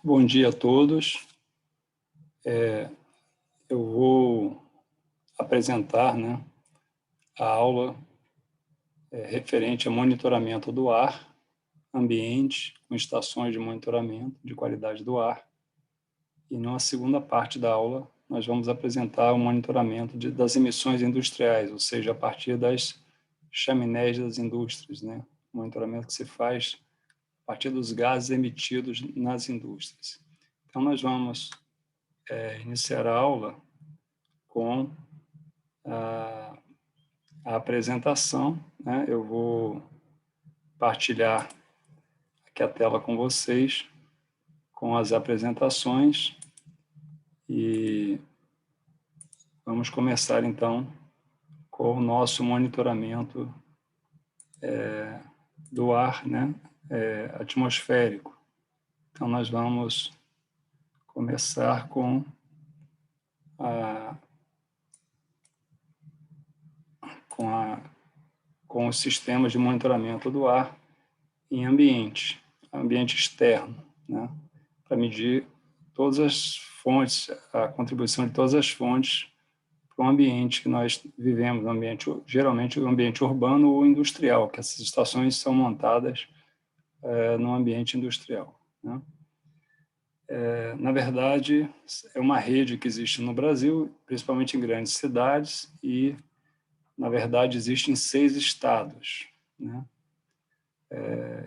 Bom dia a todos. Eu vou apresentar, a aula referente a monitoramento do ar, ambiente, com estações de monitoramento de qualidade do ar. E na segunda parte da aula, nós vamos apresentar o monitoramento das emissões industriais, ou seja, a partir das chaminés das indústrias, O monitoramento que se faz a partir dos gases emitidos nas indústrias. Então, nós vamos iniciar a aula com a apresentação. Eu vou partilhar aqui a tela com vocês, com as apresentações, e vamos começar, então, com o nosso monitoramento do ar, atmosférico. Então, nós vamos começar com os sistemas de monitoramento do ar em ambiente externo, para medir todas as fontes, a contribuição de todas as fontes para o ambiente que nós vivemos, geralmente o ambiente urbano ou industrial, que essas estações são montadas no ambiente industrial. Na verdade, é uma rede que existe no Brasil, principalmente em grandes cidades, e, na verdade, existe em 6 estados.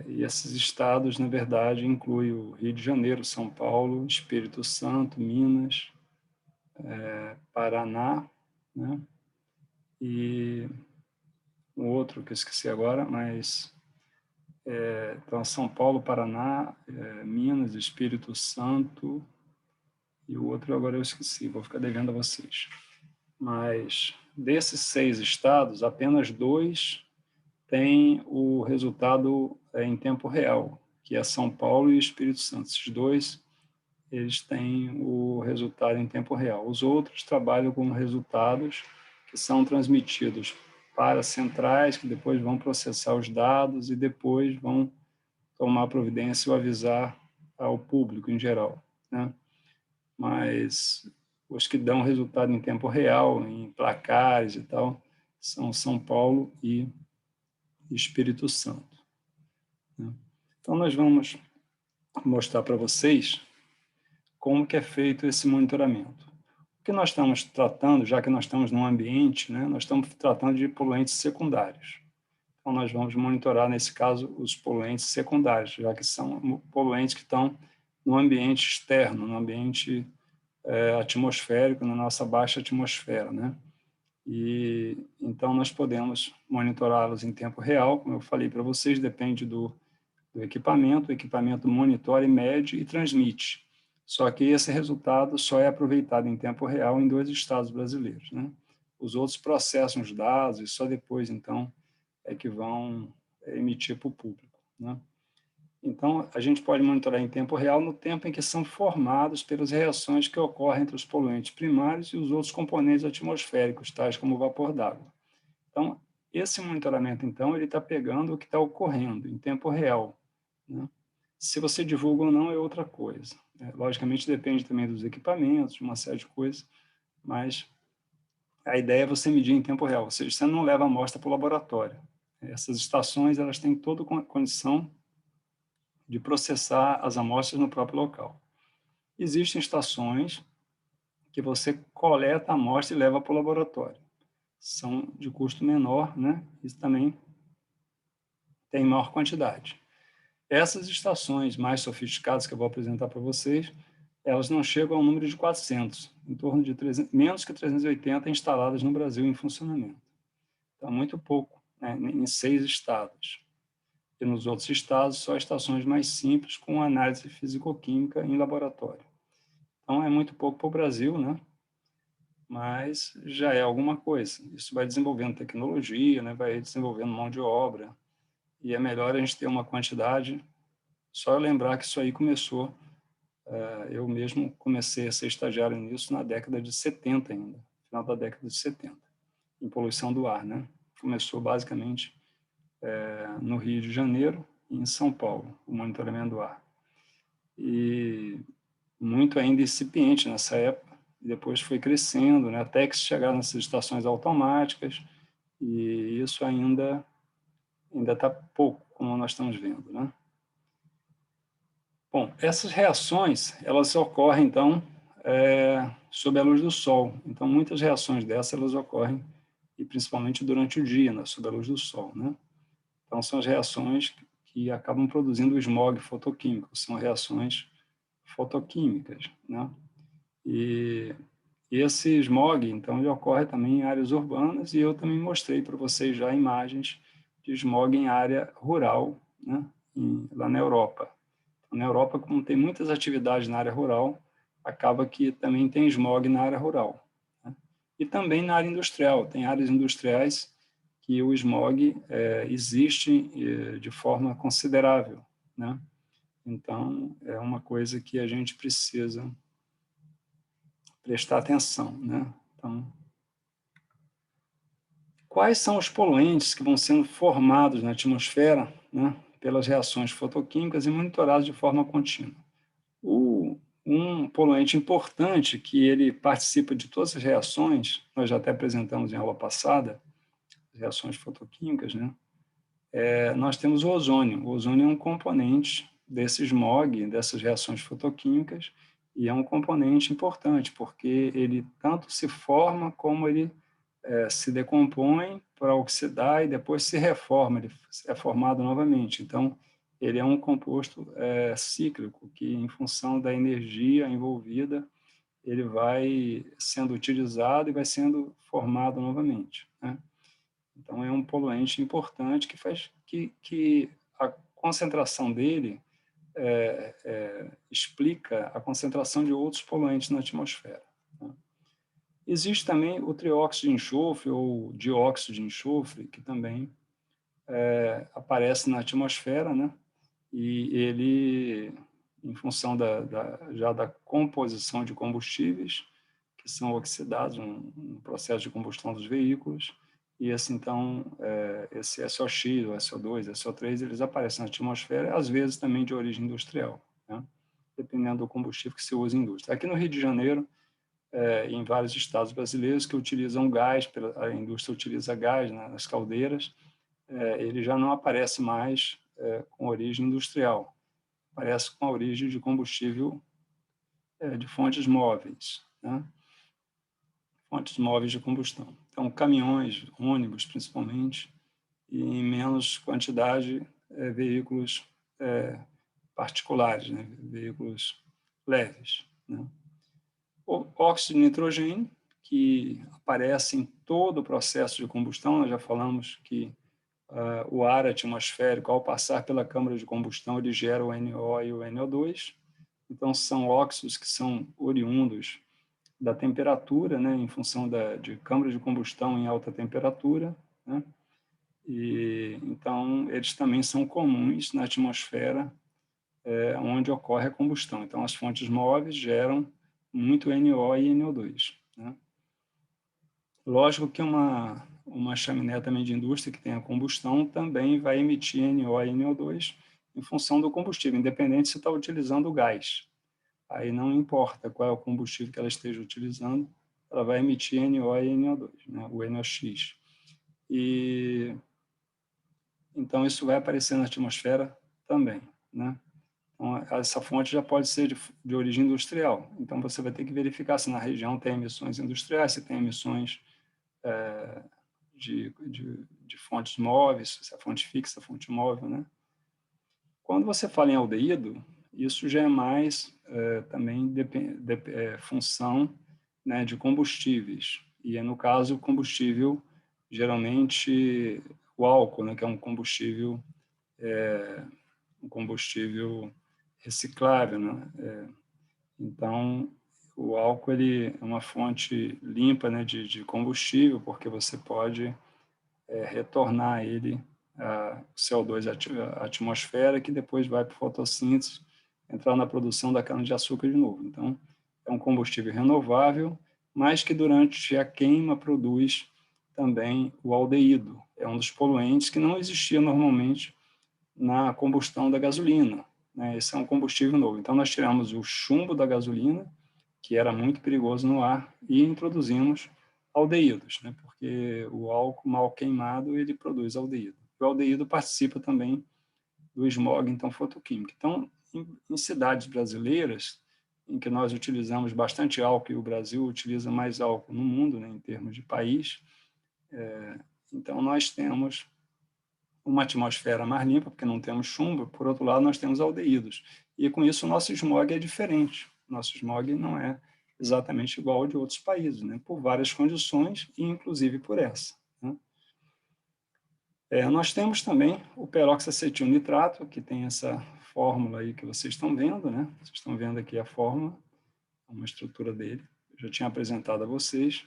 E esses estados, na verdade, incluem o Rio de Janeiro, São Paulo, Espírito Santo, Minas, Paraná, e um outro que eu esqueci agora, mas então São Paulo, Paraná, Minas, Espírito Santo, e o outro agora eu esqueci, vou ficar devendo a vocês. Mas desses 6 estados, apenas 2 têm o resultado em tempo real, que é São Paulo e Espírito Santo. Esses 2, eles têm o resultado em tempo real. Os outros trabalham com resultados que são transmitidos para centrais, que depois vão processar os dados e depois vão tomar providência ou avisar ao público em geral. Mas os que dão resultado em tempo real, em placares e tal, são São Paulo e Espírito Santo. Então, nós vamos mostrar para vocês como que é feito esse monitoramento. O que nós estamos tratando, já que nós estamos num ambiente, nós estamos tratando de poluentes secundários. Então, nós vamos monitorar, nesse caso, os poluentes secundários, já que são poluentes que estão no ambiente externo, no ambiente atmosférico, na nossa baixa atmosfera. E, então, nós podemos monitorá-los em tempo real, como eu falei para vocês, depende do equipamento. O equipamento monitora, mede e transmite. Só que esse resultado só é aproveitado em tempo real em 2 estados brasileiros. Os outros processam os dados e só depois, então, é que vão emitir para o público. Então, a gente pode monitorar em tempo real no tempo em que são formados pelas reações que ocorrem entre os poluentes primários e os outros componentes atmosféricos, tais como o vapor d'água. Então, esse monitoramento, então, ele está pegando o que está ocorrendo em tempo real. Se você divulga ou não é outra coisa. Logicamente, depende também dos equipamentos, de uma série de coisas, mas a ideia é você medir em tempo real, ou seja, você não leva a amostra para o laboratório. Essas estações, elas têm toda a condição de processar as amostras no próprio local. Existem estações que você coleta a amostra e leva para o laboratório. São de custo menor, Isso também tem maior quantidade. Essas estações mais sofisticadas que eu vou apresentar para vocês, elas não chegam ao número de 400, em torno de menos que 380 instaladas no Brasil em funcionamento. Então, muito pouco, em 6 estados. E nos outros estados, só estações mais simples, com análise físico-química em laboratório. Então, é muito pouco para o Brasil, mas já é alguma coisa. Isso vai desenvolvendo tecnologia, vai desenvolvendo mão de obra, e é melhor a gente ter uma quantidade. Só eu lembrar que isso aí começou, eu mesmo comecei a ser estagiário nisso na década de 70 ainda, final da década de 70, em poluição do ar. Começou basicamente no Rio de Janeiro e em São Paulo, o monitoramento do ar. e muito ainda incipiente nessa época, e depois foi crescendo, né, até que se chegaram nessas estações automáticas, e isso ainda está pouco, como nós estamos vendo, né? Bom, essas reações, elas ocorrem, então, sob a luz do Sol. Então, muitas reações dessas, elas ocorrem, e principalmente durante o dia, né, sob a luz do Sol, né? Então, são as reações que acabam produzindo o smog fotoquímico, são reações fotoquímicas, né? E esse smog, então, ele ocorre também em áreas urbanas, e eu também mostrei para vocês já imagens de smog em área rural, né, lá na Europa. Na Europa, como tem muitas atividades na área rural, acaba que também tem smog na área rural, né? E também na área industrial. Tem áreas industriais que o smog existe de forma considerável, né? Então, é uma coisa que a gente precisa prestar atenção, né? Então, quais são os poluentes que vão sendo formados na atmosfera, né, pelas reações fotoquímicas e monitorados de forma contínua? Um poluente importante que ele participa de todas as reações, nós já até apresentamos em aula passada, reações fotoquímicas, né? Nós temos o ozônio. O ozônio é um componente desse smog, dessas reações fotoquímicas, e é um componente importante, porque ele tanto se forma como ele se decompõe para oxidar e depois se reforma, ele é formado novamente. Então, ele é um composto cíclico, que, em função da energia envolvida, ele vai sendo utilizado e vai sendo formado novamente, né? Então, é um poluente importante que faz que a concentração dele explica a concentração de outros poluentes na atmosfera, né? Existe também o trióxido de enxofre ou dióxido de enxofre, que também aparece na atmosfera, né? E ele, em função já da composição de combustíveis, que são oxidados no processo de combustão dos veículos, e esse, então, esse SOx, o SO2, SO3, eles aparecem na atmosfera, às vezes também de origem industrial, né? Dependendo do combustível que se usa em indústria. Aqui no Rio de Janeiro, em vários estados brasileiros que utilizam gás, a indústria utiliza gás nas caldeiras, ele já não aparece mais com origem industrial, aparece com a origem de combustível de fontes móveis, né? Fontes móveis de combustão. Então, caminhões, ônibus, principalmente, e em menos quantidade, veículos particulares, né? Veículos leves, né? O óxido de nitrogênio, que aparece em todo o processo de combustão. Nós já falamos que o ar atmosférico, ao passar pela câmara de combustão, ele gera o NO e o NO2. Então, são óxidos que são oriundos da temperatura, né, em função de câmara de combustão em alta temperatura, né? E, então, eles também são comuns na atmosfera onde ocorre a combustão. Então, as fontes móveis geram muito NO e NO2, né? Lógico que uma chaminé também de indústria que tenha combustão também vai emitir NO e NO2 em função do combustível, independente se está utilizando gás. Aí não importa qual é o combustível que ela esteja utilizando, ela vai emitir NO e NO2, né? O NOx. E então isso vai aparecer na atmosfera também, né? Então, essa fonte já pode ser de origem industrial. Então, você vai ter que verificar se na região tem emissões industriais, se tem emissões de fontes móveis, se é fonte fixa, fonte móvel, né? Quando você fala em aldeído, isso já é mais também função, né, de combustíveis. E, no caso, o combustível, geralmente, o álcool, né, que é um combustível reciclável, né? Então, o álcool ele é uma fonte limpa, né, de combustível, porque você pode retornar ele o CO2 à atmosfera, que depois vai para a fotossíntese, entrar na produção da cana-de-açúcar de novo. Então, é um combustível renovável, mas que durante a queima produz também o aldeído. É um dos poluentes que não existia normalmente na combustão da gasolina. né? Esse é um combustível novo. Então, nós tiramos o chumbo da gasolina, que era muito perigoso no ar, e introduzimos aldeídos, né? Porque o álcool mal queimado, ele produz aldeído. O aldeído participa também do smog, então, fotoquímico. Então, em cidades brasileiras, em que nós utilizamos bastante álcool, e o Brasil utiliza mais álcool no mundo, né, em termos de país, então nós temos uma atmosfera mais limpa, porque não temos chumbo, por outro lado, nós temos aldeídos. E com isso, o nosso smog é diferente. O nosso smog não é exatamente igual ao de outros países, né, por várias condições, e inclusive por essa, né. Nós temos também o peróxiacetilnitrato, que tem essa fórmula aí que vocês estão vendo, né? Vocês estão vendo aqui a fórmula, uma estrutura dele. Eu já tinha apresentado a vocês.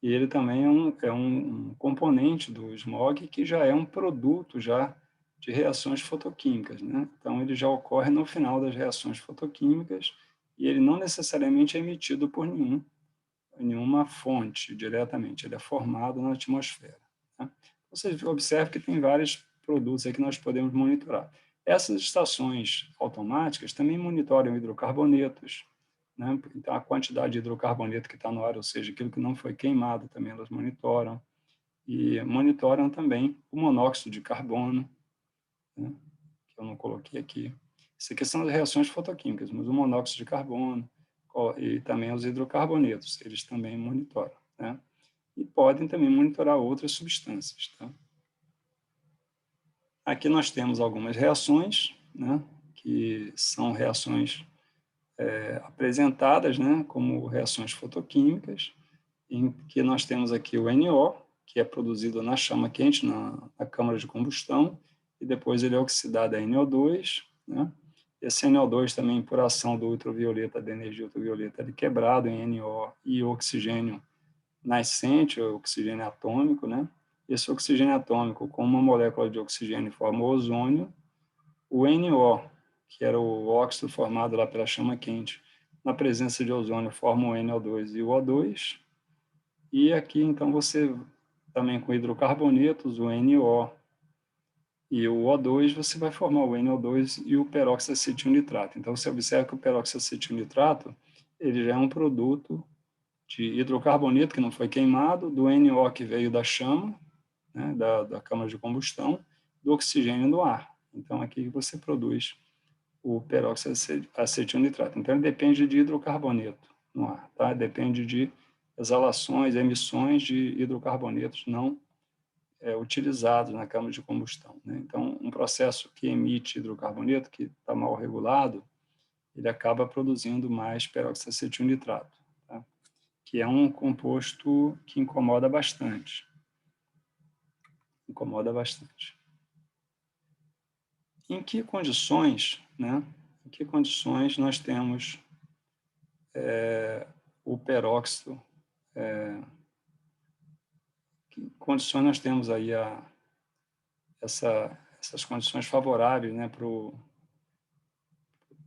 E ele também é um componente do smog que já é um produto já de reações fotoquímicas, né? Então, ele já ocorre no final das reações fotoquímicas e ele não necessariamente é emitido por nenhuma fonte diretamente, ele é formado na atmosfera, tá? Você observa que tem vários produtos aí que nós podemos monitorar. Essas estações automáticas também monitoram hidrocarbonetos, né? Então, a quantidade de hidrocarboneto que está no ar, ou seja, aquilo que não foi queimado, também elas monitoram. E monitoram também o monóxido de carbono, né? Que eu não coloquei aqui. Isso aqui são as reações fotoquímicas, mas o monóxido de carbono e também os hidrocarbonetos, eles também monitoram, né? E podem também monitorar outras substâncias, tá? Aqui nós temos algumas reações, né? Que são reações apresentadas, né? Como reações fotoquímicas, em que nós temos aqui o NO, que é produzido na chama quente, na câmara de combustão, e depois ele é oxidado a NO2, né? Esse NO2 também, por ação do ultravioleta, da energia ultravioleta, ele é quebrado em NO e oxigênio nascente, o oxigênio atômico, né? Esse oxigênio atômico, com uma molécula de oxigênio, forma o ozônio. O NO, que era o óxido formado lá pela chama quente, na presença de ozônio, forma o NO2 e o O2. E aqui, então, você também com hidrocarbonetos, o NO e o O2, você vai formar o NO2 e o peróxiacetilnitrato. Então, você observa que o peróxiacetilnitrato, ele já é um produto de hidrocarboneto que não foi queimado, do NO que veio da chama, né, da câmara de combustão, do oxigênio do ar. Então, aqui você produz o peróxiacetilnitrato. Então, ele depende de hidrocarboneto no ar, tá? Depende de exalações, emissões de hidrocarbonetos não utilizados na câmara de combustão, né? Então, um processo que emite hidrocarboneto, que está mal regulado, ele acaba produzindo mais peróxiacetilnitrato, tá? Que é um composto que incomoda bastante. Incomoda bastante. Em que condições, né? Em que condições nós temos o peróxido? Que condições nós temos aí essas condições favoráveis, né, para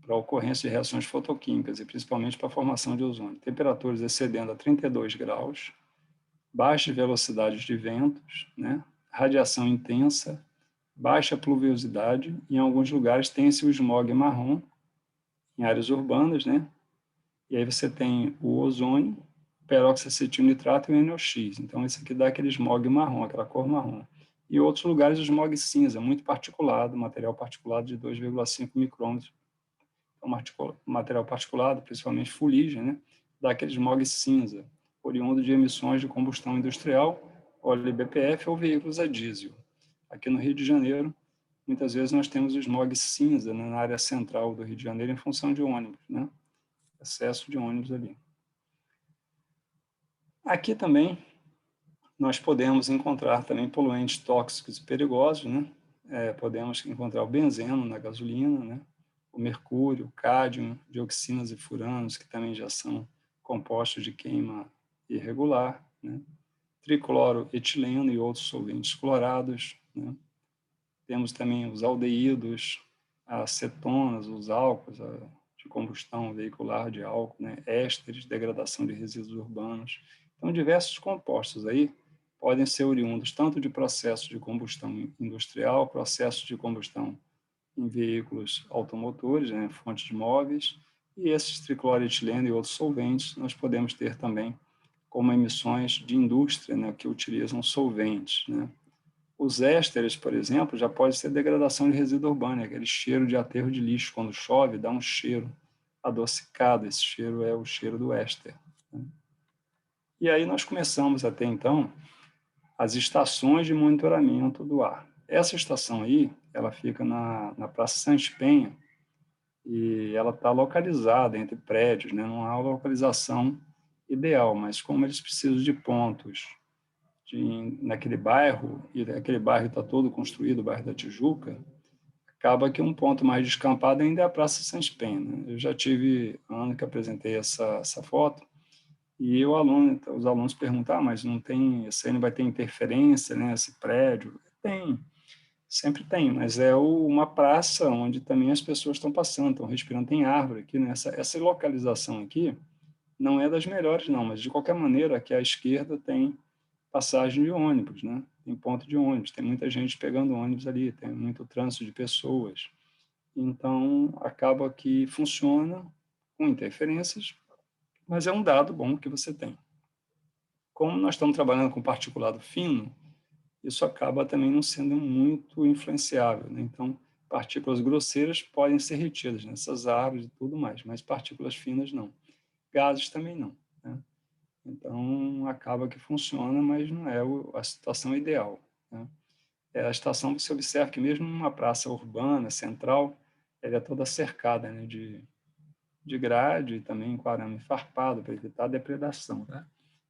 a ocorrência de reações fotoquímicas e principalmente para a formação de ozônio? Temperaturas excedendo a 32 graus, baixas velocidades de ventos, né, radiação intensa, baixa pluviosidade, em alguns lugares tem-se o smog marrom, em áreas urbanas, né, e aí você tem o ozônio, o peróxiacetilnitrato e o NOx. Então, esse aqui dá aquele smog marrom, aquela cor marrom. E outros lugares, o smog cinza, muito particulado, material particulado de 2,5 micrômetros. Então, material particulado, principalmente fuligem, né? Dá aquele smog cinza, oriundo de emissões de combustão industrial, óleo BPF ou veículos a diesel. Aqui no Rio de Janeiro, muitas vezes nós temos o smog cinza, né, na área central do Rio de Janeiro, em função de ônibus, né? Excesso de ônibus ali. Aqui também nós podemos encontrar também poluentes tóxicos e perigosos, né? Podemos encontrar o benzeno na gasolina, né? O mercúrio, o cádmio, dioxinas e furanos, que também já são compostos de queima irregular, né? Tricloroetileno e outros solventes clorados, né? Temos também os aldeídos, as cetonas, os álcools de combustão veicular de álcool, né? Ésteres, degradação de resíduos urbanos. Então, diversos compostos aí podem ser oriundos tanto de processos de combustão industrial, processos de combustão em veículos automotores, né, fontes de móveis, e esses tricloroetileno e outros solventes nós podemos ter também como emissões de indústria, né, que utilizam solventes, né. Os ésteres, por exemplo, já pode ser degradação de resíduo urbano, aquele cheiro de aterro de lixo, quando chove, dá um cheiro adocicado, esse cheiro é o cheiro do éster, né. E aí nós começamos a ter, então, as estações de monitoramento do ar. Essa estação aí, ela fica na Praça Santos Penha, e ela está localizada entre prédios, né? Não há uma localização ideal, mas como eles precisam de pontos naquele bairro, e aquele bairro está todo construído, o bairro da Tijuca, acaba que um ponto mais descampado ainda é a Praça Santos Penha, né? Eu já tive ano que apresentei essa foto, e os alunos perguntam, mas não tem, esse aí não vai ter interferência, né, esse prédio? Tem, sempre tem, mas é uma praça onde também as pessoas estão passando, estão respirando, tem árvore aqui, né? Essa localização aqui não é das melhores, não, mas de qualquer maneira, aqui à esquerda tem passagem de ônibus, né? Tem ponto de ônibus, tem muita gente pegando ônibus ali, tem muito trânsito de pessoas. Então, acaba que funciona com interferências, mas é um dado bom que você tem. Como nós estamos trabalhando com particulado fino, isso acaba também não sendo muito influenciável, né? Então, partículas grosseiras podem ser retidas nessas árvores e tudo mais, mas partículas finas não. Gases também não, né? Então, acaba que funciona, mas não é a situação ideal, né? A estação, você observa que mesmo numa praça urbana, central, ela é toda cercada, né, de grade e também com arame farpado para evitar a depredação, tá?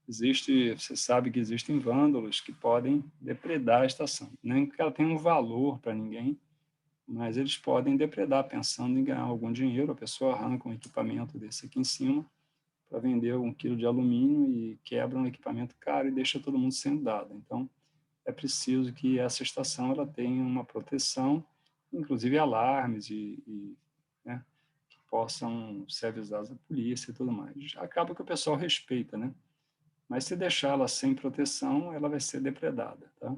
Você sabe que existem vândalos que podem depredar a estação. Nem que ela tenha um valor para ninguém, mas eles podem depredar, pensando em ganhar algum dinheiro. A pessoa arranca um equipamento desse aqui em cima para vender 1 quilo de alumínio e quebra um equipamento caro e deixa todo mundo sem dado. Então, é preciso que essa estação ela tenha uma proteção, inclusive alarmes né, que possam ser avisados à polícia e tudo mais. Acaba que o pessoal respeita, né? Mas se deixá-la sem proteção, ela vai ser depredada, tá?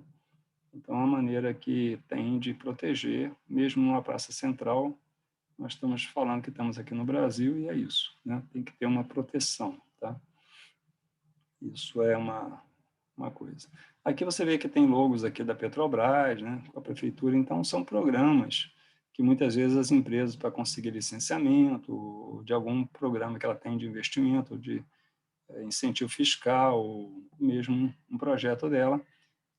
Então, a maneira que tem de proteger, mesmo numa praça central, nós estamos falando que estamos aqui no Brasil e é isso, né? Tem que ter uma proteção, tá? Isso é uma coisa. Aqui você vê que tem logos aqui da Petrobras, né, com a prefeitura, então são programas que muitas vezes as empresas, para conseguir licenciamento, ou de algum programa que ela tem de investimento, de incentivo fiscal, ou mesmo um projeto dela,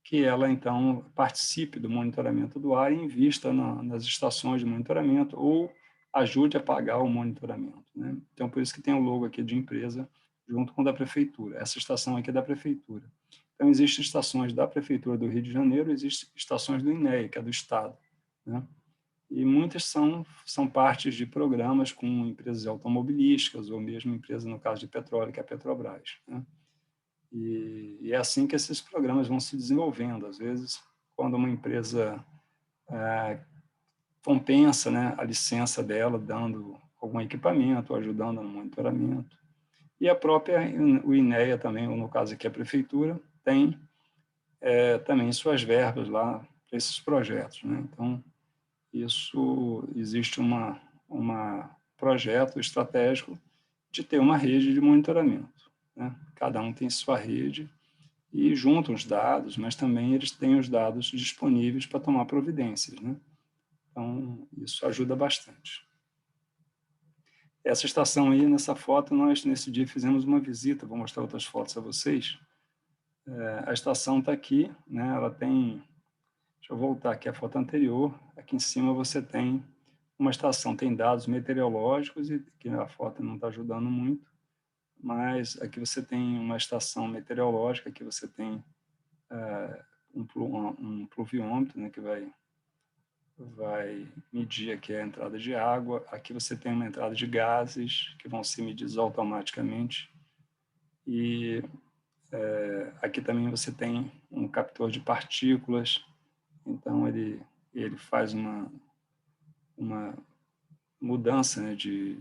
que ela, então, participe do monitoramento do ar e invista nas estações de monitoramento ou ajude a pagar o monitoramento, né? Então, por isso que tem o logo aqui de empresa junto com o da prefeitura. Essa estação aqui é da prefeitura. Então, existem estações da prefeitura do Rio de Janeiro, existem estações do INEA, que é do Estado, né? E muitas são partes de programas com empresas automobilísticas ou mesmo empresas, no caso de petróleo, que é a Petrobras, né? E é assim que esses programas vão se desenvolvendo. Às vezes, quando uma empresa compensa, né, a licença dela, dando algum equipamento, ajudando no monitoramento. E a própria, o INEA também, ou no caso aqui a prefeitura, tem também suas verbas lá para esses projetos, né? Então, existe uma projeto estratégico de ter uma rede de monitoramento, né? Cada um tem sua rede e juntam os dados, mas também eles têm os dados disponíveis para tomar providências, né? Então, isso ajuda bastante. Essa estação aí, nessa foto, nós, nesse dia, fizemos uma visita, vou mostrar outras fotos a vocês. A estação está aqui, né? Ela tem... Deixa eu voltar aqui a foto anterior. Aqui em cima você tem uma estação, tem dados meteorológicos, e que a foto não está ajudando muito, mas aqui você tem uma estação meteorológica, aqui você tem um pluviômetro, né, que vai medir aqui a entrada de água. Aqui você tem uma entrada de gases, que vão ser medidos automaticamente. E aqui também você tem um captor de partículas. Então, ele faz uma mudança, né, de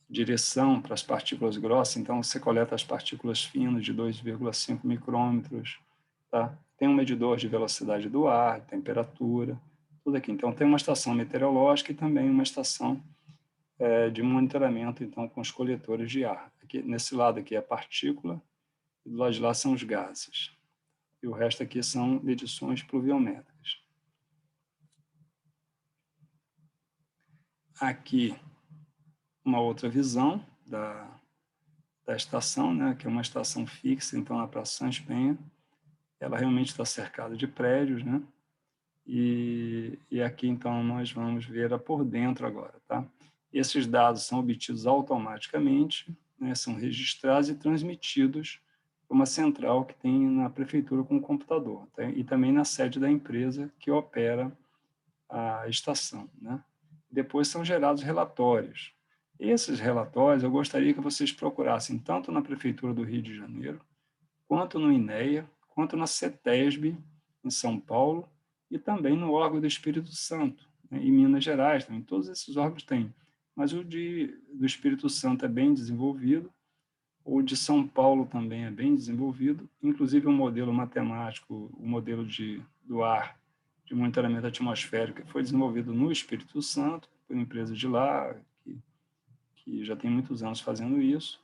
direção para as partículas grossas. Então, você coleta as partículas finas de 2,5 micrômetros. Tá? Tem um medidor de velocidade do ar, temperatura, tudo aqui. Então, tem uma estação meteorológica e também uma estação de monitoramento, então, com os coletores de ar. Aqui, nesse lado aqui é a partícula, e do lado de lá são os gases. E o resto aqui são medições pluviométricas. Aqui, uma outra visão da estação, né, que é uma estação fixa, então, na Praça Santos Penha. Ela realmente está cercada de prédios, né? E aqui, então, nós vamos ver por dentro agora, tá? Esses dados são obtidos automaticamente, né, são registrados e transmitidos para uma central que tem na prefeitura com o computador, tá? E também na sede da empresa que opera a estação, né? Depois são gerados relatórios. Esses relatórios eu gostaria que vocês procurassem tanto na prefeitura do Rio de Janeiro, quanto no INEA, quanto na CETESB, em São Paulo, e também no órgão do Espírito Santo, né, em Minas Gerais, também. Todos esses órgãos têm. Mas o do Espírito Santo é bem desenvolvido, o de São Paulo também é bem desenvolvido, inclusive o modelo matemático, o modelo do ar, de monitoramento atmosférico, foi desenvolvido no Espírito Santo, por empresa de lá, que já tem muitos anos fazendo isso,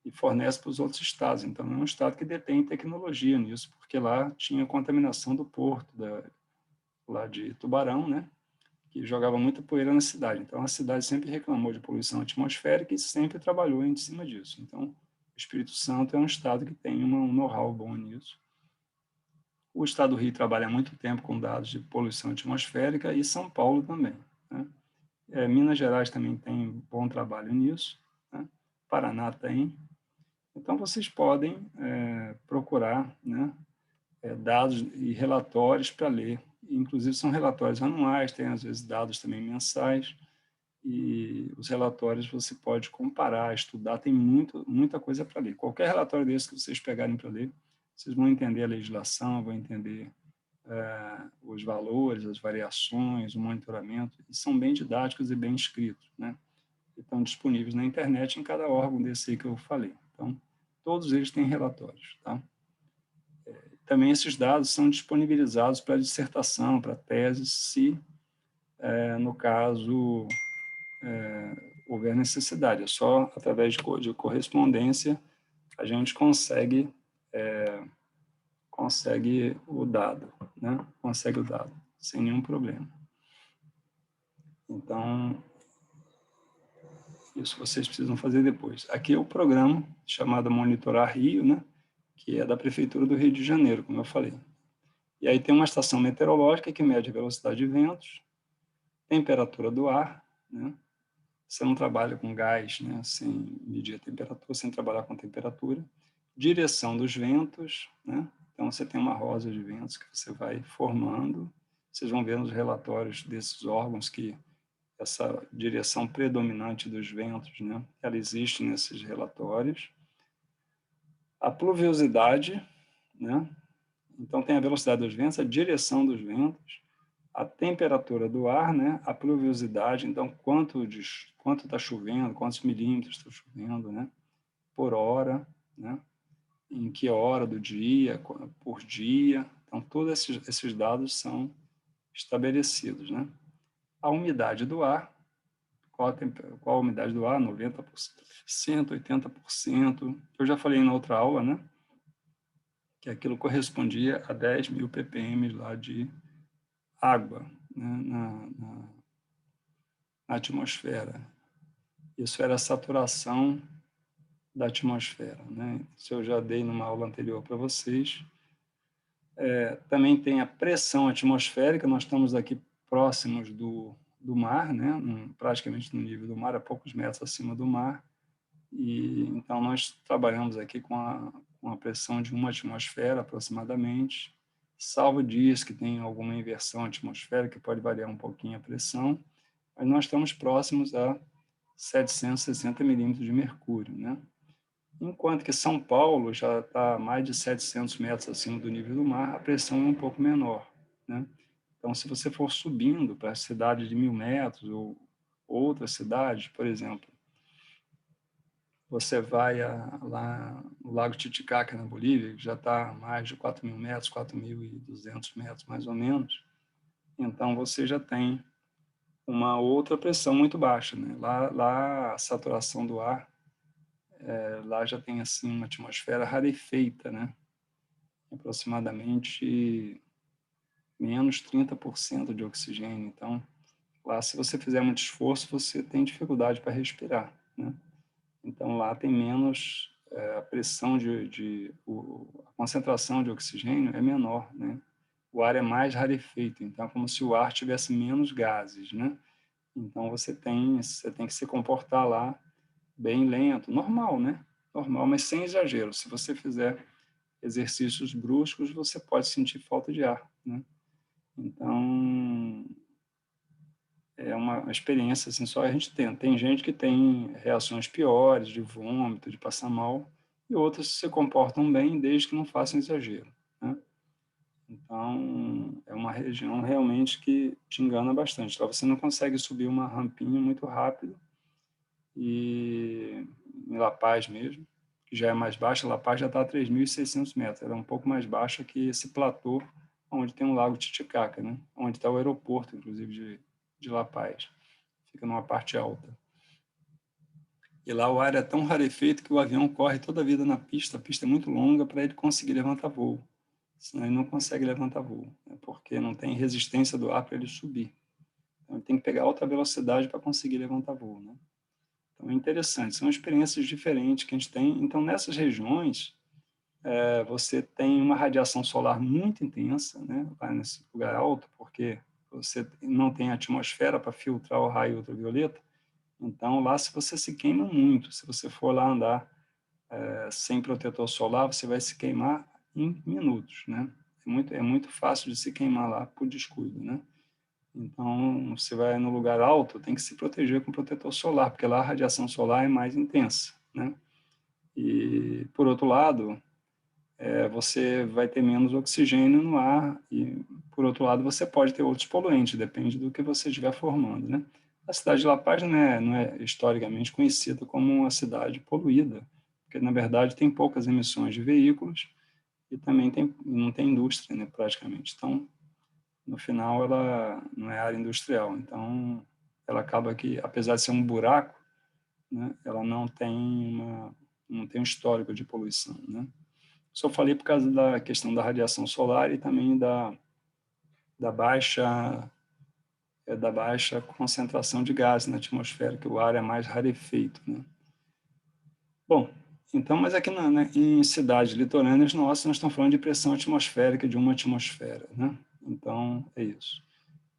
e fornece para os outros estados. Então, é um estado que detém tecnologia nisso, porque lá tinha contaminação do porto, lá de Tubarão, né? Que jogava muita poeira na cidade. Então, a cidade sempre reclamou de poluição atmosférica e sempre trabalhou em cima disso. Então, o Espírito Santo é um estado que tem um know-how bom nisso. O estado do Rio trabalha há muito tempo com dados de poluição atmosférica e São Paulo também, né? Minas Gerais também tem bom trabalho nisso, né? Paraná tem. Então, vocês podem procurar, né, dados e relatórios para ler. Inclusive, são relatórios anuais, tem, às vezes, dados também mensais, e os relatórios você pode comparar, estudar, tem muita coisa para ler. Qualquer relatório desse que vocês pegarem para ler, vocês vão entender a legislação, vão entender os valores, as variações, o monitoramento, e são bem didáticos e bem escritos, né? E estão disponíveis na internet em cada órgão desse aí que eu falei. Então, todos eles têm relatórios, tá? Também esses dados são disponibilizados para dissertação, para tese, se, no caso, houver necessidade. É só através de correspondência a gente consegue o dado, né? Consegue o dado, sem nenhum problema. Então, isso vocês precisam fazer depois. Aqui é o programa chamado Monitorar Rio, né? Que é da Prefeitura do Rio de Janeiro, como eu falei. E aí tem uma estação meteorológica que mede a velocidade de ventos, temperatura do ar, né? Você não trabalha com gás, né? Sem medir a temperatura, sem trabalhar com temperatura. Direção dos ventos, né? Então, você tem uma rosa de ventos que você vai formando. Vocês vão ver nos relatórios desses órgãos que essa direção predominante dos ventos, né? Ela existe nesses relatórios. A pluviosidade, né? Então, tem a velocidade dos ventos, a direção dos ventos, a temperatura do ar, né? A pluviosidade, então, quanto está chovendo, quantos milímetros está chovendo, né? Por hora, né? Em que hora do dia, por dia. Então, todos esses dados são estabelecidos, né? A umidade do ar, qual a umidade do ar? 90%, 80%. Eu já falei na outra aula, né? Que aquilo correspondia a 10.000 ppm lá de água, né? na atmosfera. Isso era a saturação da atmosfera, né? Isso eu já dei numa aula anterior para vocês. Também tem a pressão atmosférica, nós estamos aqui próximos do mar, né? Praticamente no nível do mar, a poucos metros acima do mar, e então nós trabalhamos aqui com a pressão de 1 atmosfera aproximadamente, salvo dias que tem alguma inversão atmosférica, que pode variar um pouquinho a pressão, mas nós estamos próximos a 760 milímetros de mercúrio, né? Enquanto que São Paulo já está a mais de 700 metros acima do nível do mar, a pressão é um pouco menor, né? Então, se você for subindo para cidades de 1.000 metros ou outras cidades, por exemplo, você vai lá no Lago Titicaca, na Bolívia, que já está a mais de 4.000 metros, 4.200 metros, mais ou menos. então você já tem uma outra pressão muito baixa, né? Lá a saturação do ar, lá já tem assim uma atmosfera rarefeita, né? Aproximadamente menos 30% de oxigênio. Então, lá, se você fizer muito esforço, você tem dificuldade para respirar, né? Então, lá tem menos a pressão a concentração de oxigênio é menor, né? O ar é mais rarefeito, então é como se o ar tivesse menos gases, né? Então, você tem que se comportar lá bem lento, normal, né? Normal, mas sem exagero. Se você fizer exercícios bruscos, você pode sentir falta de ar, né? Então, é uma experiência assim, só a gente tem. Tem gente que tem reações piores, de vômito, de passar mal, e outras se comportam bem desde que não façam exagero, né? Então, é uma região realmente que te engana bastante. Lá você não consegue subir uma rampinha muito rápido, e em La Paz mesmo, que já é mais baixa, La Paz já está a 3.600 metros, era um pouco mais baixa que esse platô onde tem o Lago Titicaca, né? Onde está o aeroporto, inclusive, de La Paz. Fica numa parte alta. E lá o ar é tão rarefeito que o avião corre toda a vida na pista, a pista é muito longa para ele conseguir levantar voo. Senão ele não consegue levantar voo, né? Porque não tem resistência do ar para ele subir. Então ele tem que pegar alta velocidade para conseguir levantar voo, né? Então é interessante, são experiências diferentes que a gente tem. Então nessas regiões, você tem uma radiação solar muito intensa, né? Lá nesse lugar alto, porque você não tem atmosfera para filtrar o raio ultravioleta. Então, lá, se você se queima muito, se você for lá andar sem protetor solar, você vai se queimar em minutos, né? É muito fácil de se queimar lá por descuido, né? Então, você vai no lugar alto, tem que se proteger com protetor solar, porque lá a radiação solar é mais intensa, né? E, por outro lado, você vai ter menos oxigênio no ar e, por outro lado, você pode ter outros poluentes, depende do que você estiver formando, né? A cidade de La Paz não é historicamente conhecida como uma cidade poluída, porque, na verdade, tem poucas emissões de veículos e também não tem indústria, né, praticamente. Então, no final, ela não é área industrial. Então, ela acaba que, apesar de ser um buraco, né, ela não tem um histórico de poluição, né? Só falei por causa da questão da radiação solar e também da baixa da baixa concentração de gases na atmosfera, que o ar é mais rarefeito, né? Bom, então, mas aqui em cidades litorâneas nossas, nós estamos falando de pressão atmosférica de uma atmosfera, né? Então, é isso.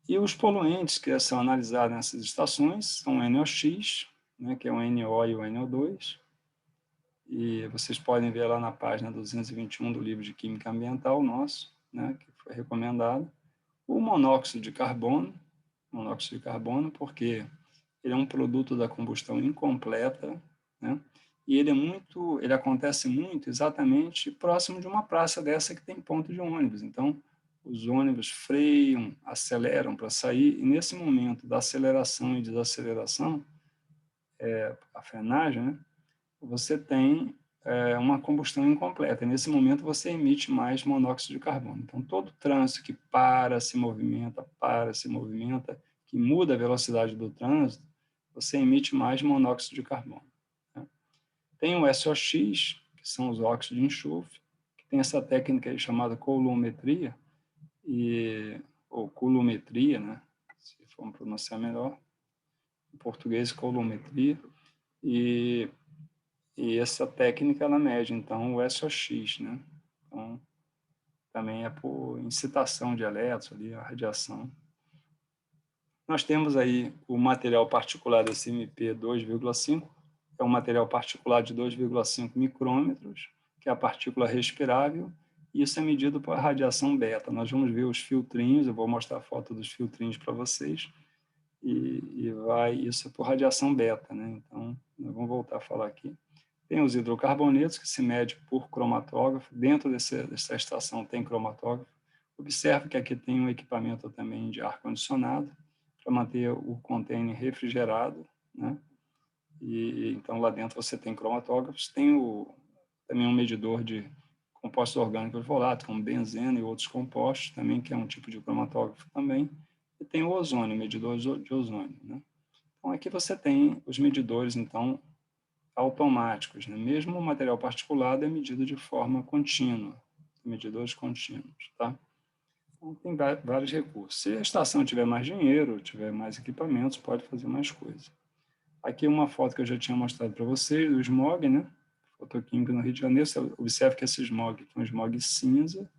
E os poluentes que são analisados nessas estações são o NOx, né, que é o NO e o NO2, e vocês podem ver lá na página 221 do livro de Química Ambiental nosso, né, que foi recomendado. O monóxido de carbono, porque ele é um produto da combustão incompleta, né, e ele acontece muito exatamente próximo de uma praça dessa que tem ponto de ônibus. Então, os ônibus freiam, aceleram para sair, e nesse momento da aceleração e desaceleração, a frenagem, né, você tem uma combustão incompleta. E nesse momento, você emite mais monóxido de carbono. Então, todo trânsito que se movimenta, que muda a velocidade do trânsito, você emite mais monóxido de carbono, né? Tem o SOx, que são os óxidos de enxofre, que tem essa técnica aí chamada coulometria, ou coulometria, né? Se for pronunciar melhor, em português, coulometria, e essa técnica, ela mede, então, o SOx, né? Então, também é por incitação de elétrons, ali, a radiação. Nós temos aí o material particular desse MP 2,5, é um material particular de 2,5 micrômetros, que é a partícula respirável, e isso é medido por radiação beta. Nós vamos ver os filtrinhos, eu vou mostrar a foto dos filtrinhos para vocês, isso é por radiação beta, né? Então, nós vamos voltar a falar aqui. Tem os hidrocarbonetos, que se mede por cromatógrafo. Dentro dessa estação tem cromatógrafo. Observe que aqui tem um equipamento também de ar-condicionado, para manter o contêiner refrigerado, né? E então, lá dentro você tem cromatógrafos. Tem também um medidor de compostos orgânicos voláteis, como benzeno e outros compostos também, que é um tipo de cromatógrafo também. e tem o ozônio, medidor de ozônio, né? Então, aqui você tem os medidores, então, automáticos, né? Mesmo o material particulado é medido de forma contínua, medidores contínuos, tá? Então, tem vários recursos. Se a estação tiver mais dinheiro, tiver mais equipamentos, pode fazer mais coisas. Aqui uma foto que eu já tinha mostrado para vocês, do smog, né? Fotoquímica no Rio de Janeiro. Você observa que esse smog é um smog cinza,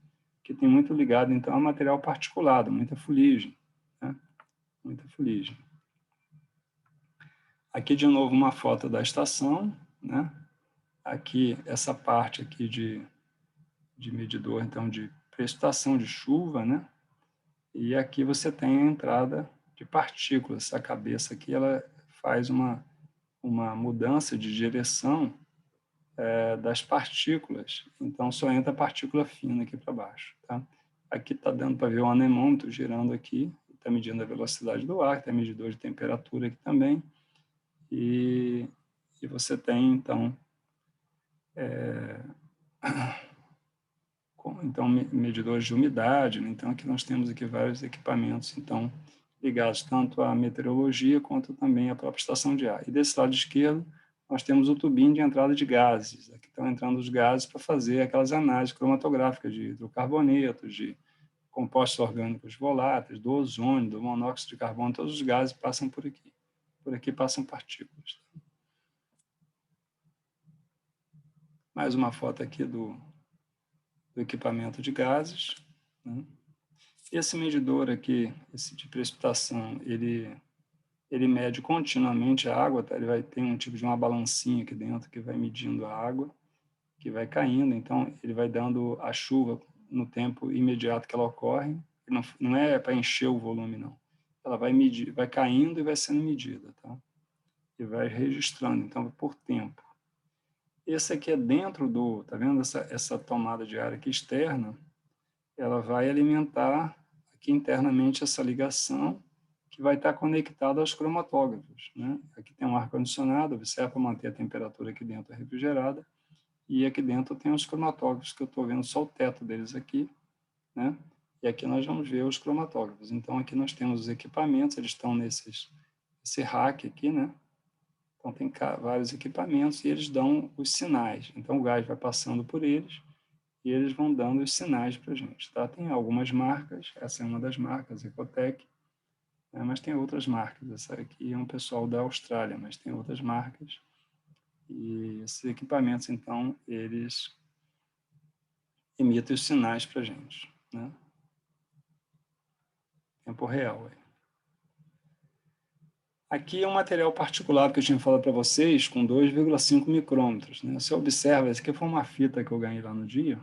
que tem muito ligado, então, a material particulado, muita fuligem, né? Muita fuligem. Aqui, de novo, uma foto da estação, né? Aqui, essa parte aqui de medidor, então, de precipitação de chuva, né? E aqui você tem a entrada de partículas. Essa cabeça aqui, ela faz uma mudança de direção das partículas. Então, só entra partícula fina aqui para baixo, tá? Aqui está dando para ver o anemômetro girando aqui, está medindo a velocidade do ar, tem medidor de temperatura aqui também. E você tem, então, medidores de umidade, né? Então, aqui nós temos aqui vários equipamentos, então, ligados tanto à meteorologia quanto também à própria estação de ar. E desse lado esquerdo, nós temos o tubinho de entrada de gases. Aqui estão entrando os gases para fazer aquelas análises cromatográficas de hidrocarbonetos, de compostos orgânicos voláteis, do ozônio, do monóxido de carbono, todos os gases passam por aqui. Por aqui passam partículas. Mais uma foto aqui do equipamento de gases, né? Esse medidor aqui, esse de precipitação, ele mede continuamente a água, tá? Ele vai ter um tipo de uma balancinha aqui dentro que vai medindo a água, que vai caindo, então ele vai dando a chuva no tempo imediato que ela ocorre, não é para encher o volume, não. Ela vai medir, vai caindo e vai sendo medida, tá? E vai registrando, então, por tempo. Esse aqui é dentro do, tá vendo essa tomada de ar aqui externa? Ela vai alimentar aqui internamente essa ligação que vai estar conectada aos cromatógrafos, né? Aqui tem um ar-condicionado, observa para manter a temperatura aqui dentro refrigerada, e aqui dentro tem os cromatógrafos, que eu estou vendo só o teto deles aqui, né? E aqui nós vamos ver os cromatógrafos. Então, aqui nós temos os equipamentos, eles estão esse rack aqui, né? Então, tem vários equipamentos e eles dão os sinais. Então, o gás vai passando por eles e eles vão dando os sinais para a gente, tá? Tem algumas marcas, essa é uma das marcas, Ecotec, né? Mas tem outras marcas. Essa aqui é um pessoal da Austrália, mas tem outras marcas. E esses equipamentos, então, eles emitem os sinais para a gente, né? Tempo real. Aqui é um material particulado que eu tinha falado para vocês, com 2,5 micrômetros, né? Você observa, essa aqui foi uma fita que eu ganhei lá no dia,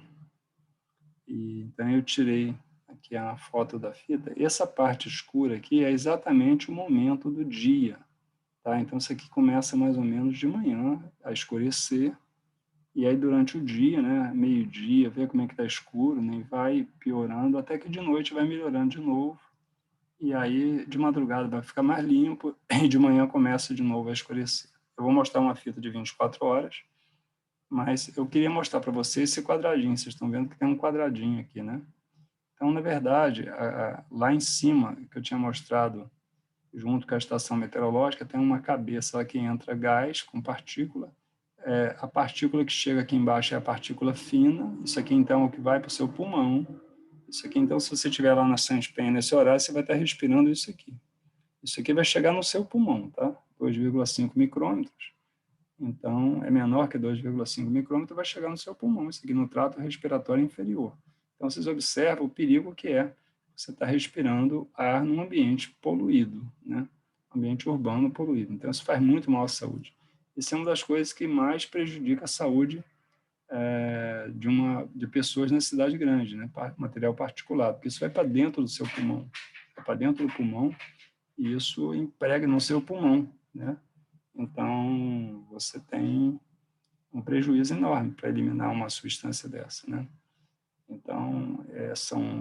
e então eu tirei aqui a foto da fita. Essa parte escura aqui é exatamente o momento do dia, tá? Então isso aqui começa mais ou menos de manhã a escurecer, e aí durante o dia, né, meio-dia, vê como é que está escuro, né, e vai piorando até que de noite vai melhorando de novo. E aí, de madrugada, vai ficar mais limpo e de manhã começa de novo a escurecer. Eu vou mostrar uma fita de 24 horas, mas eu queria mostrar para vocês esse quadradinho. Vocês estão vendo que tem um quadradinho aqui, né? Então, na verdade, lá em cima, que eu tinha mostrado, junto com a estação meteorológica, tem uma cabeça lá que entra gás com partícula. A partícula que chega aqui embaixo é a partícula fina. Isso aqui, então, é o que vai para o seu pulmão. Isso aqui, então, se você estiver lá na Saint-Pen nesse horário, você vai estar respirando isso aqui. Isso aqui vai chegar no seu pulmão, tá? 2,5 micrômetros. Então, é menor que 2,5 micrômetros, vai chegar no seu pulmão, isso aqui no trato respiratório inferior. Então, vocês observam o perigo que é você estar respirando ar num ambiente poluído, né? Ambiente urbano poluído. Então, isso faz muito mal à saúde. Isso é uma das coisas que mais prejudica a saúde de pessoas na cidade grande, né? Material particulado, porque isso vai para dentro do seu pulmão, vai para dentro do pulmão e isso impregna no seu pulmão, né? Então, você tem um prejuízo enorme para eliminar uma substância dessa, né? Então,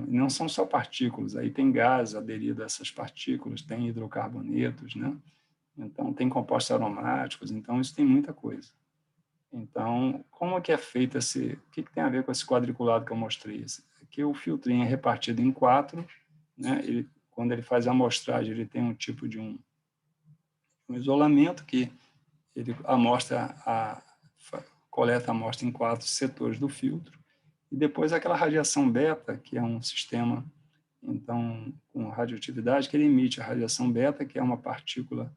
não são só partículas, aí tem gás aderido a essas partículas, tem hidrocarbonetos, né? Então, tem compostos aromáticos, então isso tem muita coisa. Então, como que é feito o que tem a ver com esse quadriculado que eu mostrei? Aqui o filtrinho é repartido em 4, né? Ele quando ele faz a amostragem, ele tem um tipo de um isolamento que ele coleta a amostra em 4 setores do filtro, e depois aquela radiação beta, que é um sistema, então, com radioatividade, que ele emite a radiação beta, que é uma partícula,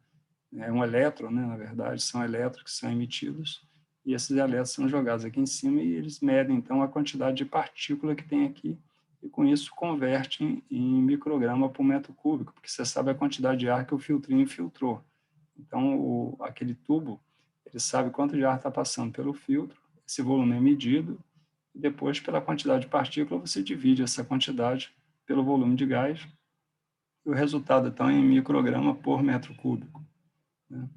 é um elétron, né, na verdade, são elétrons que são emitidos, e esses elétrons são jogados aqui em cima e eles medem, então, a quantidade de partícula que tem aqui, e com isso convertem em micrograma por metro cúbico, porque você sabe a quantidade de ar que o filtrinho filtrou. Então, aquele tubo, ele sabe quanto de ar está passando pelo filtro, esse volume é medido, e depois, pela quantidade de partícula, você divide essa quantidade pelo volume de gás, e o resultado, então, é em micrograma por metro cúbico, né?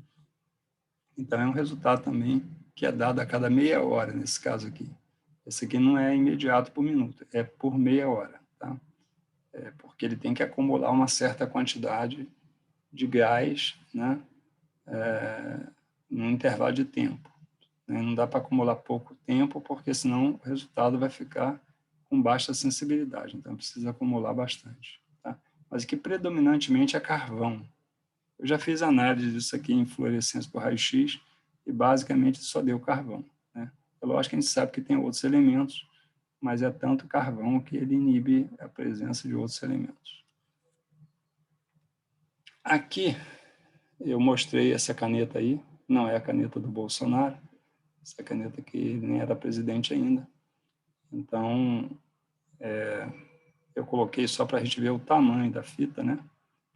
Então, é um resultado também que é dado a cada meia hora, nesse caso aqui. Esse aqui não é imediato por minuto, é por meia hora, tá? Porque ele tem que acumular uma certa quantidade de gás, né, num intervalo de tempo, né? Não dá para acumular pouco tempo, porque senão o resultado vai ficar com baixa sensibilidade, então precisa acumular bastante, tá? Mas aqui predominantemente é carvão. Eu já fiz análise disso aqui em fluorescência por raio-x e basicamente só deu carvão, né? É lógico que a gente sabe que tem outros elementos, mas é tanto carvão que ele inibe a presença de outros elementos. Aqui eu mostrei essa caneta aí, não é a caneta do Bolsonaro, essa caneta que nem era presidente ainda. Então, eu coloquei só para a gente ver o tamanho da fita, né? Para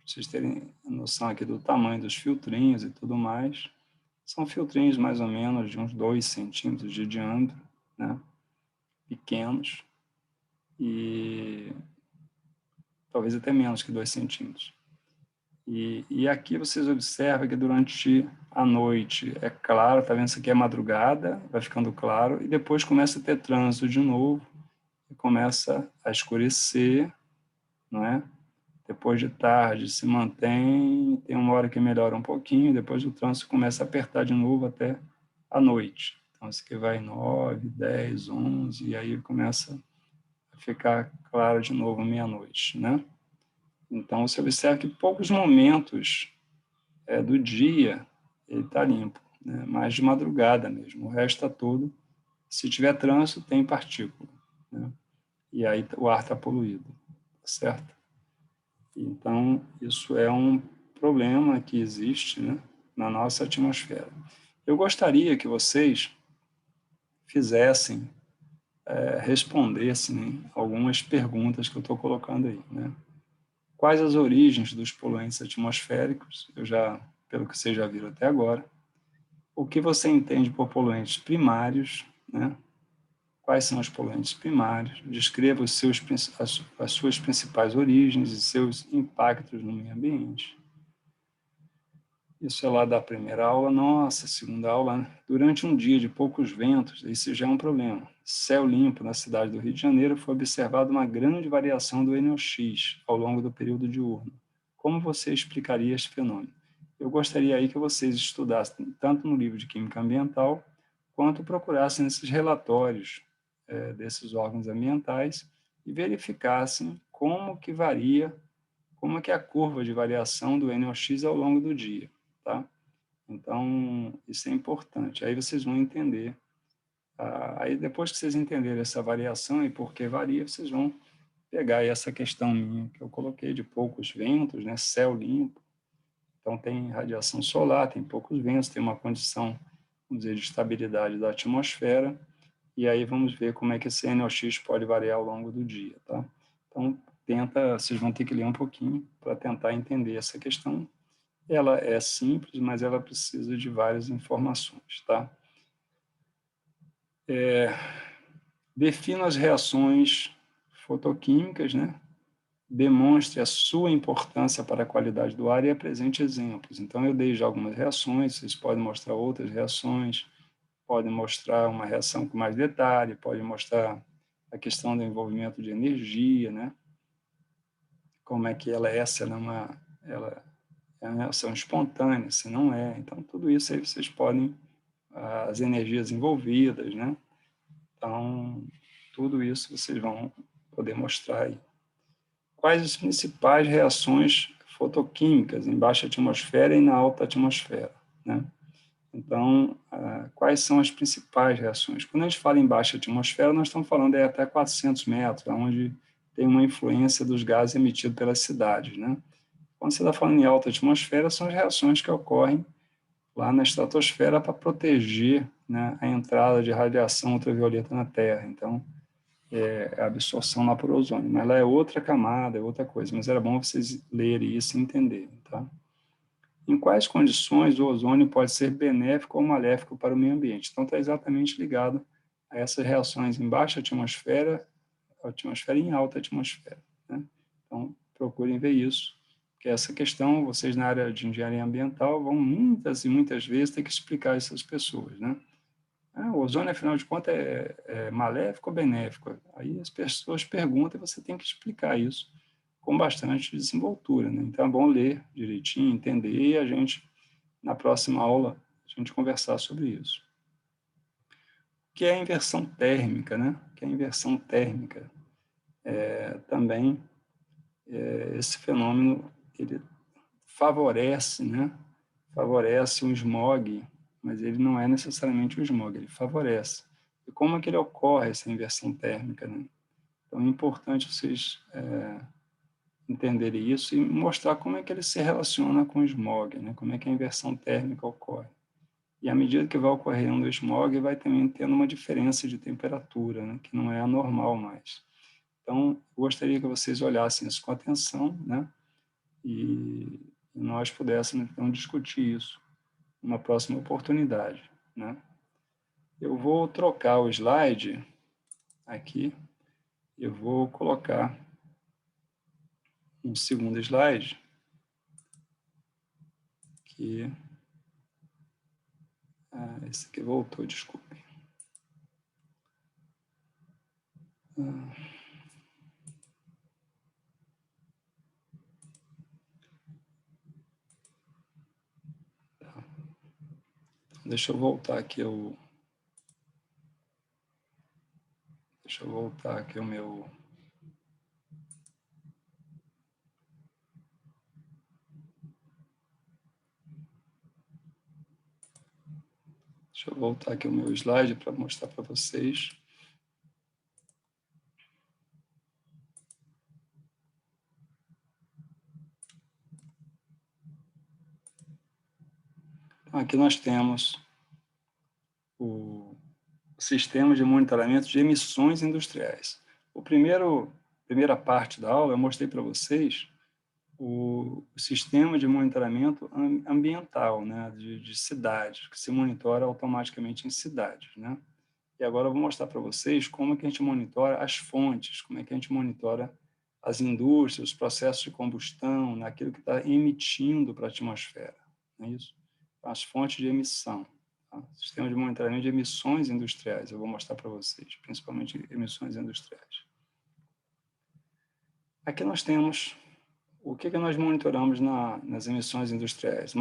vocês terem noção aqui do tamanho dos filtrinhos e tudo mais. São filtrinhos mais ou menos de uns 2 centímetros de diâmetro, né? Pequenos, e talvez até menos que 2 centímetros. E aqui vocês observam que durante a noite é claro, tá vendo? Isso aqui é madrugada, vai ficando claro, e depois começa a ter trânsito de novo, e começa a escurecer, não é? Depois de tarde se mantém, tem uma hora que melhora um pouquinho, depois o trânsito começa a apertar de novo até a noite. Então, isso aqui vai 9, 10, 11, e aí começa a ficar claro de novo meia-noite, né? Então, você observa que poucos momentos do dia ele está limpo, né? Mais de madrugada mesmo. O resto está todo, se tiver trânsito, tem partícula, né? E aí o ar está poluído, certo? Então, isso é um problema que existe, né, na nossa atmosfera. Eu gostaria que vocês fizessem, respondessem, né, algumas perguntas que eu estou colocando aí, né? Quais as origens dos poluentes atmosféricos? Pelo que vocês já viram até agora. O que você entende por poluentes primários, né? Quais são os poluentes primários? Descreva as suas principais origens e seus impactos no meio ambiente. Isso é lá da primeira aula. Nossa, segunda aula, né? Durante um dia de poucos ventos, isso já é um problema. Céu limpo na cidade do Rio de Janeiro, foi observada uma grande variação do NOx ao longo do período diurno. Como você explicaria esse fenômeno? Eu gostaria aí que vocês estudassem tanto no livro de Química Ambiental, quanto procurassem esses relatórios desses órgãos ambientais e verificassem como que varia, como que é a curva de variação do NOx ao longo do dia, tá? Então, isso é importante. Aí vocês vão entender. Aí depois que vocês entenderem essa variação e por que varia, vocês vão pegar aí essa questão minha que eu coloquei de poucos ventos, né? Céu limpo. Então, tem radiação solar, tem poucos ventos, tem uma condição, vamos dizer, de estabilidade da atmosfera, e aí vamos ver como é que esse NOx pode variar ao longo do dia, tá? Então, vocês vão ter que ler um pouquinho para tentar entender essa questão. Ela é simples, mas ela precisa de várias informações, tá? Defina as reações fotoquímicas, né? Demonstre a sua importância para a qualidade do ar e apresente exemplos. Então, eu dei já algumas reações, vocês podem mostrar outras reações, podem mostrar uma reação com mais detalhe, podem mostrar a questão do envolvimento de energia, né? Como é que ela é, se ela é uma reação espontânea, se não é. Então, tudo isso aí vocês podem, as energias envolvidas, né? Então, tudo isso vocês vão poder mostrar aí. quais as principais reações fotoquímicas em baixa atmosfera e na alta atmosfera, né? Então, quais são as principais reações? Quando a gente fala em baixa atmosfera, nós estamos falando de até 400 metros, onde tem uma influência dos gases emitidos pelas cidades, né? Quando você está falando em alta atmosfera, são as reações que ocorrem lá na estratosfera para proteger, né, a entrada de radiação ultravioleta na Terra. Então, a absorção lá por ozônio. Mas lá é outra camada, é outra coisa. Mas era bom vocês lerem isso e entenderem, tá? Em quais condições o ozônio pode ser benéfico ou maléfico para o meio ambiente? Então, está exatamente ligado a essas reações em baixa atmosfera e em alta atmosfera, né? Então, procurem ver isso, porque essa questão, vocês na área de engenharia ambiental vão muitas e muitas vezes ter que explicar isso às pessoas, né? O ozônio, afinal de contas, é maléfico ou benéfico? Aí as pessoas perguntam e você tem que explicar isso com bastante desenvoltura, né? Então é bom ler direitinho, entender e a gente, na próxima aula, a gente conversar sobre isso. O que é a inversão térmica, né? O que é a inversão térmica? Também esse fenômeno ele favorece, né? Favorece o smog, mas ele não é necessariamente o smog, ele favorece. E como é que ele ocorre, essa inversão térmica, né? Então é importante vocês entenderem isso e mostrar como é que ele se relaciona com o smog, né? Como é que a inversão térmica ocorre. E à medida que vai ocorrendo o smog, vai também tendo uma diferença de temperatura, né? Que não é anormal mais. Então, gostaria que vocês olhassem isso com atenção, né? E nós pudéssemos, então, discutir isso numa próxima oportunidade, né? Eu vou trocar o slide aqui, eu vou colocar um segundo slide, que esse aqui voltou, desculpe. Tá. Deixa eu voltar aqui deixa eu voltar aqui o meu... Deixa eu voltar aqui o meu slide para mostrar para vocês. Então, aqui nós temos o sistema de monitoramento de emissões industriais. Primeira parte da aula, eu mostrei para vocês o sistema de monitoramento ambiental, né, de cidades, que se monitora automaticamente em cidades, né? E agora eu vou mostrar para vocês como é que a gente monitora as fontes, como é que a gente monitora as indústrias, os processos de combustão, naquilo que está emitindo para a atmosfera, não é isso? As fontes de emissão. Tá? Sistema de monitoramento de emissões industriais, eu vou mostrar para vocês, principalmente emissões industriais. Aqui nós temos o que nós monitoramos nas emissões industriais.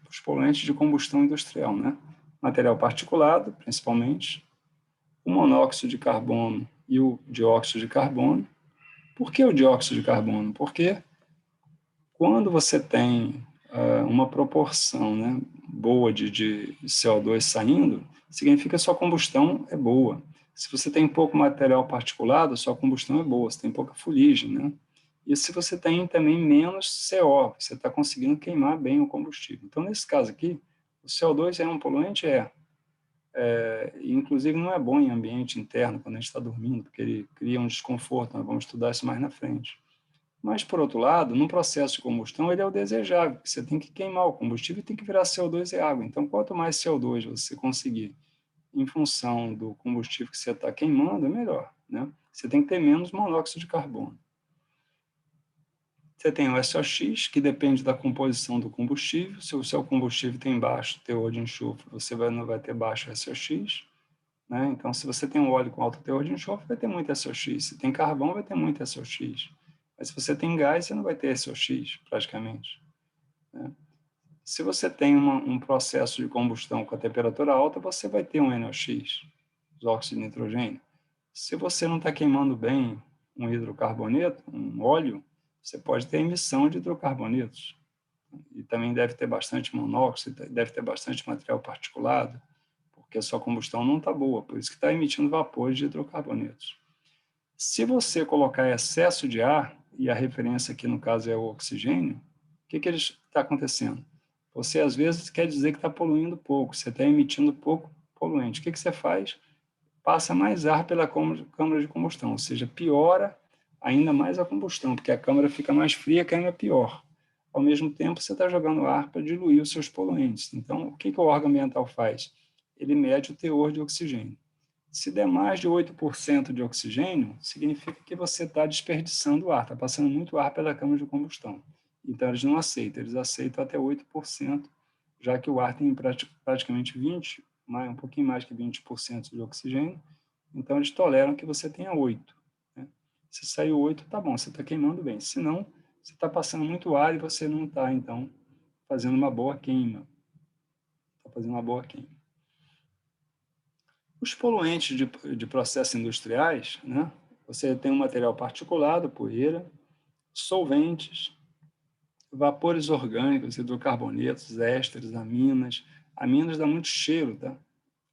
Os poluentes de combustão industrial, né? Material particulado, principalmente, o monóxido de carbono e o dióxido de carbono. Por que o dióxido de carbono? Porque quando você tem uma proporção, né, boa de CO2 saindo, significa que a sua combustão é boa. Se você tem pouco material particulado, a sua combustão é boa, você tem pouca fuligem, né? E se você tem também menos CO, você está conseguindo queimar bem o combustível. Então, nesse caso aqui, o CO2 é um poluente? Inclusive não é bom em ambiente interno, quando a gente está dormindo, porque ele cria um desconforto, nós vamos estudar isso mais na frente. Mas, por outro lado, no processo de combustão, ele é o desejável, você tem que queimar o combustível e tem que virar CO2 e água. Então, quanto mais CO2 você conseguir em função do combustível que você está queimando, é melhor, né? Você tem que ter menos monóxido de carbono. Você tem o SOx, que depende da composição do combustível. Se o seu combustível tem baixo teor de enxofre, você não vai ter baixo SOx. Né? Então, se você tem um óleo com alto teor de enxofre, vai ter muito SOx. Se tem carvão, vai ter muito SOx. Mas se você tem gás, você não vai ter SOx, praticamente. Né? Se você tem um processo de combustão com a temperatura alta, você vai ter um NOx, os óxidos de nitrogênio. Se você não está queimando bem um hidrocarboneto, um óleo, você pode ter emissão de hidrocarbonetos. E também deve ter bastante monóxido, deve ter bastante material particulado, porque a sua combustão não está boa, por isso que está emitindo vapores de hidrocarbonetos. Se você colocar excesso de ar, e a referência aqui no caso é o oxigênio, o que está acontecendo? Você às vezes quer dizer que está poluindo pouco, você está emitindo pouco poluente. O que você faz? Passa mais ar pela câmara de combustão, ou seja, piora ainda mais a combustão, porque a câmara fica mais fria, que ainda é pior. Ao mesmo tempo, você está jogando ar para diluir os seus poluentes. Então, o que o órgão ambiental faz? Ele mede o teor de oxigênio. Se der mais de 8% de oxigênio, significa que você está desperdiçando ar, está passando muito ar pela câmara de combustão. Então, eles não aceitam, eles aceitam até 8%, já que o ar tem praticamente 20%, um pouquinho mais que 20% de oxigênio, então eles toleram que você tenha 8%. Né? Se saiu 8%, tá bom, você está queimando bem. Se não, você está passando muito ar e você não está, então, fazendo uma boa queima. Está fazendo uma boa queima. Os poluentes de processos industriais, né? Você tem um material particulado, poeira, solventes, vapores orgânicos, hidrocarbonetos, ésteres, aminas. Aminas dá muito cheiro, tá?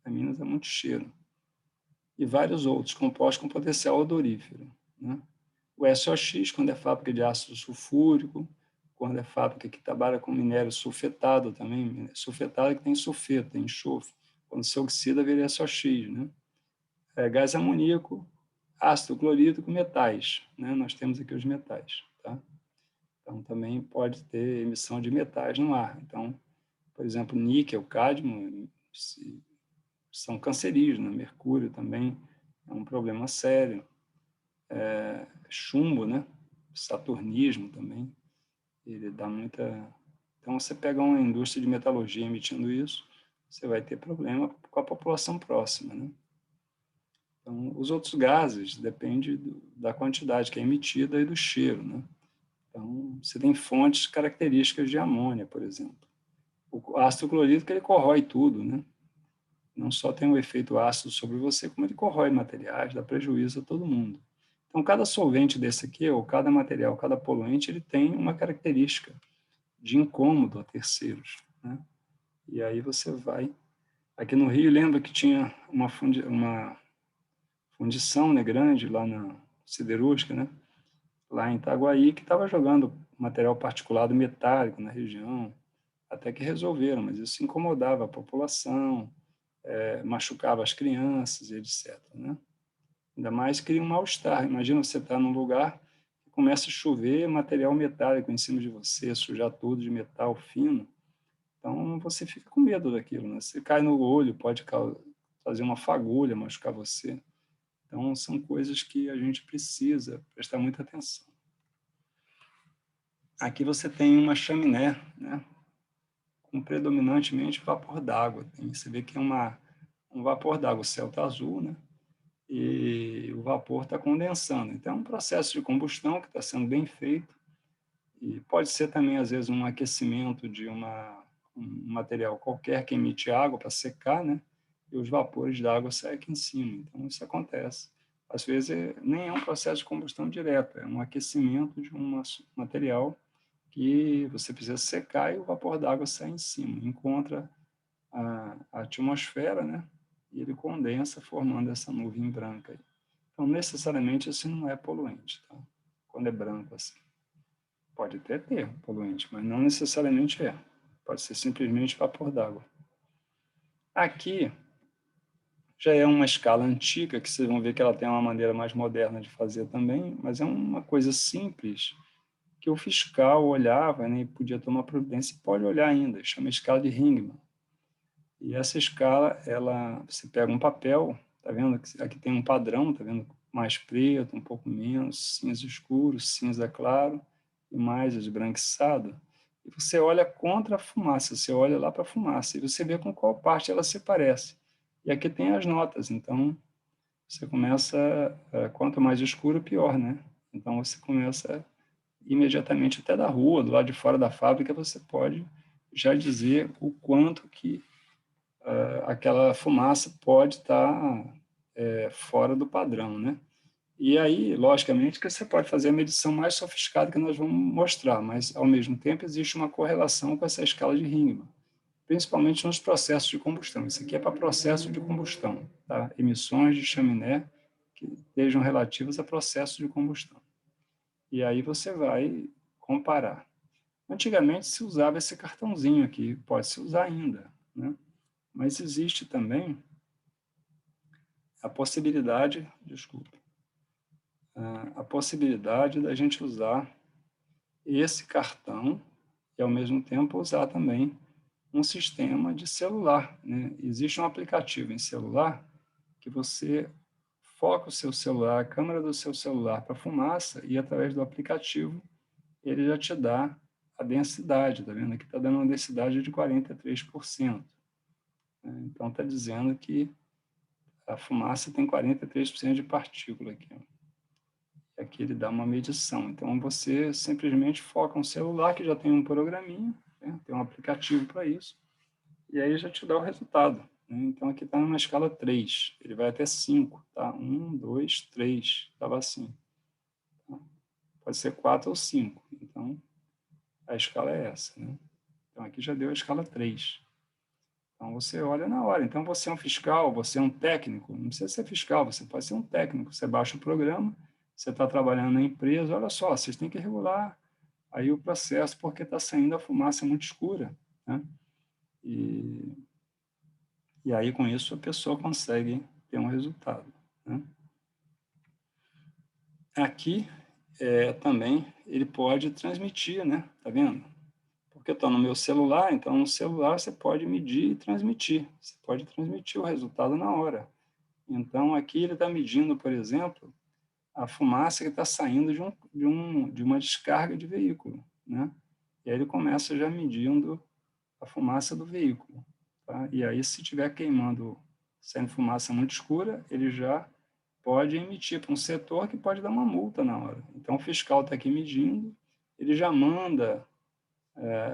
Aminas dá muito cheiro. E vários outros, compostos com potencial odorífero, né? O SOX, quando é fábrica de ácido sulfúrico, quando é fábrica que trabalha com minério sulfetado também, sulfetado que tem sulfeto, tem enxofre. Quando se oxida, vira SOX, né? Gás amoníaco, ácido clorídrico, metais, né? Nós temos aqui os metais, tá? Então, também pode ter emissão de metais no ar. Então, por exemplo, níquel, cádmio são cancerígenos, né? Mercúrio também é um problema sério. Chumbo, né? Saturnismo também, ele dá muita... Então, você pega uma indústria de metalurgia emitindo isso, você vai ter problema com a população próxima, né? Então, os outros gases depende da quantidade que é emitida e do cheiro, né? Então, você tem fontes características de amônia, por exemplo. O ácido clorídrico, ele corrói tudo, né? Não só tem um efeito ácido sobre você, como ele corrói materiais, dá prejuízo a todo mundo. Então, cada solvente desse aqui, ou cada material, cada poluente, ele tem uma característica de incômodo a terceiros, né? E aí você vai... Aqui no Rio, lembra que tinha uma fundição, né, grande lá na siderúrgica, né? Lá em Itaguaí, que estava jogando material particulado metálico na região, até que resolveram, mas isso incomodava a população, machucava as crianças, etc. Né? Ainda mais cria um mal-estar. Imagina você estar num lugar que começa a chover material metálico em cima de você, sujar tudo de metal fino. Então, você fica com medo daquilo. Né? Se cai no olho, pode fazer uma fagulha, machucar você. Então, são coisas que a gente precisa prestar muita atenção. Aqui você tem uma chaminé, né? Com predominantemente vapor d'água. Você vê que é um vapor d'água, o céu está azul, né? E o vapor está condensando. Então, é um processo de combustão que está sendo bem feito e pode ser também, às vezes, um aquecimento de um material qualquer que emite água para secar, né? E os vapores d'água saem aqui em cima. Então, isso acontece. Às vezes, nem é um processo de combustão direto, é um aquecimento de um material que você precisa secar e o vapor d'água sai em cima, encontra a atmosfera, né? E ele condensa, formando essa nuvem branca. Então, necessariamente, isso não é poluente, tá? Quando é branco assim. Pode até ter poluente, mas não necessariamente é. Pode ser simplesmente vapor d'água. Aqui já é uma escala antiga, que vocês vão ver que ela tem uma maneira mais moderna de fazer também, mas é uma coisa simples, que o fiscal olhava, né, e podia tomar providência, e pode olhar ainda, chama escala de Ringman. E essa escala, você pega um papel, tá vendo? Aqui tem um padrão, tá vendo? Mais preto, um pouco menos, cinza escuro, cinza claro e mais esbranquiçado. E você olha contra a fumaça, você olha lá para a fumaça e você vê com qual parte ela se parece. E aqui tem as notas, então você começa, quanto mais escuro, pior, né? Então você começa imediatamente até da rua, do lado de fora da fábrica, você pode já dizer o quanto que aquela fumaça pode estar fora do padrão, né? E aí, logicamente, que você pode fazer a medição mais sofisticada que nós vamos mostrar, mas, ao mesmo tempo, existe uma correlação com essa escala de Ringman, principalmente nos processos de combustão. Isso aqui é para processo de combustão, tá? Emissões de chaminé que estejam relativas a processo de combustão. E aí você vai comparar. Antigamente se usava esse cartãozinho aqui, pode-se usar ainda, né? Mas existe também a possibilidade, desculpe, a possibilidade da gente usar esse cartão e, ao mesmo tempo, usar também um sistema de celular, né? Existe um aplicativo em celular que você foca o seu celular, a câmera do seu celular para a fumaça e, através do aplicativo, ele já te dá a densidade, tá vendo? Aqui está dando uma densidade de 43%. Né? Então, está dizendo que a fumaça tem 43% de partícula aqui. Aqui ele dá uma medição. Então, você simplesmente foca um celular que já tem um programinha, né? Tem um aplicativo para isso, e aí já te dá o resultado. Né? Então, aqui está numa escala 3, ele vai até 5, tá? 1, 2, 3, estava assim. Tá? Pode ser 4 ou 5. Então, a escala é essa. Né? Então, aqui já deu a escala 3. Então, você olha na hora. Então, você é um fiscal, você é um técnico. Não precisa ser fiscal, você pode ser um técnico. Você baixa o programa, você está trabalhando na empresa, olha só, vocês têm que regular aí o processo, porque está saindo a fumaça muito escura. Né? E aí, com isso, a pessoa consegue ter um resultado. Né? Aqui, também, ele pode transmitir, né? Tá vendo? Porque eu estou no meu celular, então no celular você pode medir e transmitir. Você pode transmitir o resultado na hora. Então, aqui ele está medindo, por exemplo, a fumaça que está saindo de uma descarga de veículo. Né? E aí ele começa já medindo a fumaça do veículo. Tá? E aí, se estiver queimando, saindo fumaça muito escura, ele já pode emitir para um setor que pode dar uma multa na hora. Então, o fiscal está aqui medindo, ele já manda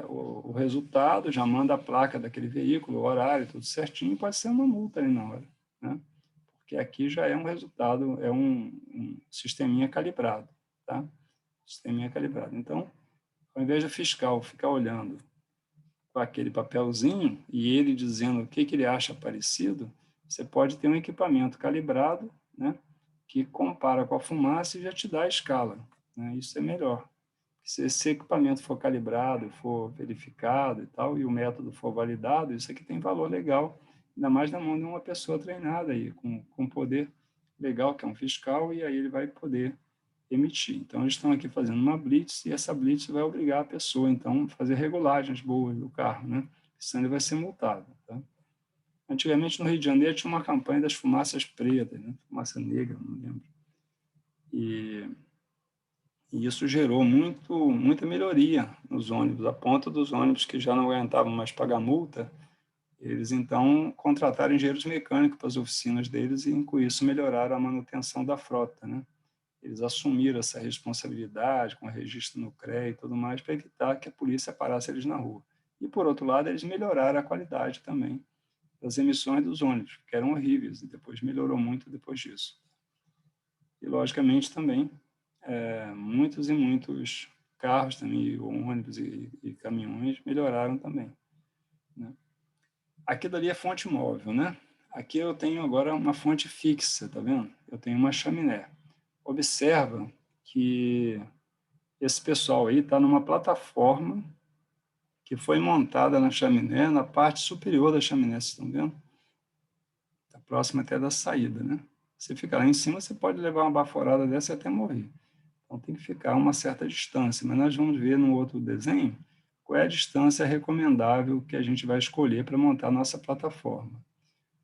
o resultado, já manda a placa daquele veículo, o horário, tudo certinho, pode ser uma multa ali na hora. Né? Porque aqui já é um resultado, é um sisteminha calibrado. Tá? Sisteminha calibrado. Então, ao invés do fiscal ficar olhando com aquele papelzinho e ele dizendo o que ele acha parecido, você pode ter um equipamento calibrado, né, que compara com a fumaça e já te dá a escala. Né? Isso é melhor. Se esse equipamento for calibrado, for verificado e tal, e o método for validado, isso aqui tem valor legal, ainda mais na mão de uma pessoa treinada aí, com poder legal, que é um fiscal, e aí ele vai poder emitir. Então, eles estão aqui fazendo uma blitz, e essa blitz vai obrigar a pessoa, então, a fazer regulagens boas do carro, né? Senão ele vai ser multado. Tá? Antigamente, no Rio de Janeiro, tinha uma campanha das fumaças pretas, né? Fumaça negra, não lembro. E isso gerou muita melhoria nos ônibus, a ponto dos ônibus que já não aguentavam mais pagar multa, eles, então, contrataram engenheiros mecânicos para as oficinas deles e, com isso, melhoraram a manutenção da frota, né? Eles assumiram essa responsabilidade com registro no CREA e tudo mais para evitar que a polícia parasse eles na rua. E, por outro lado, eles melhoraram a qualidade também das emissões dos ônibus, que eram horríveis, e depois melhorou muito depois disso. E, logicamente, também, muitos e muitos carros também, ônibus e caminhões melhoraram também. Né? Aqui dali é fonte móvel, né? Aqui eu tenho agora uma fonte fixa, tá vendo? Eu tenho uma chaminé. Observa que esse pessoal aí está numa plataforma que foi montada na chaminé, na parte superior da chaminé, vocês estão vendo? Está próxima até da saída, né? Você fica lá em cima, você pode levar uma baforada dessa e até morrer. Então tem que ficar a uma certa distância, mas nós vamos ver no outro desenho qual é a distância recomendável que a gente vai escolher para montar a nossa plataforma.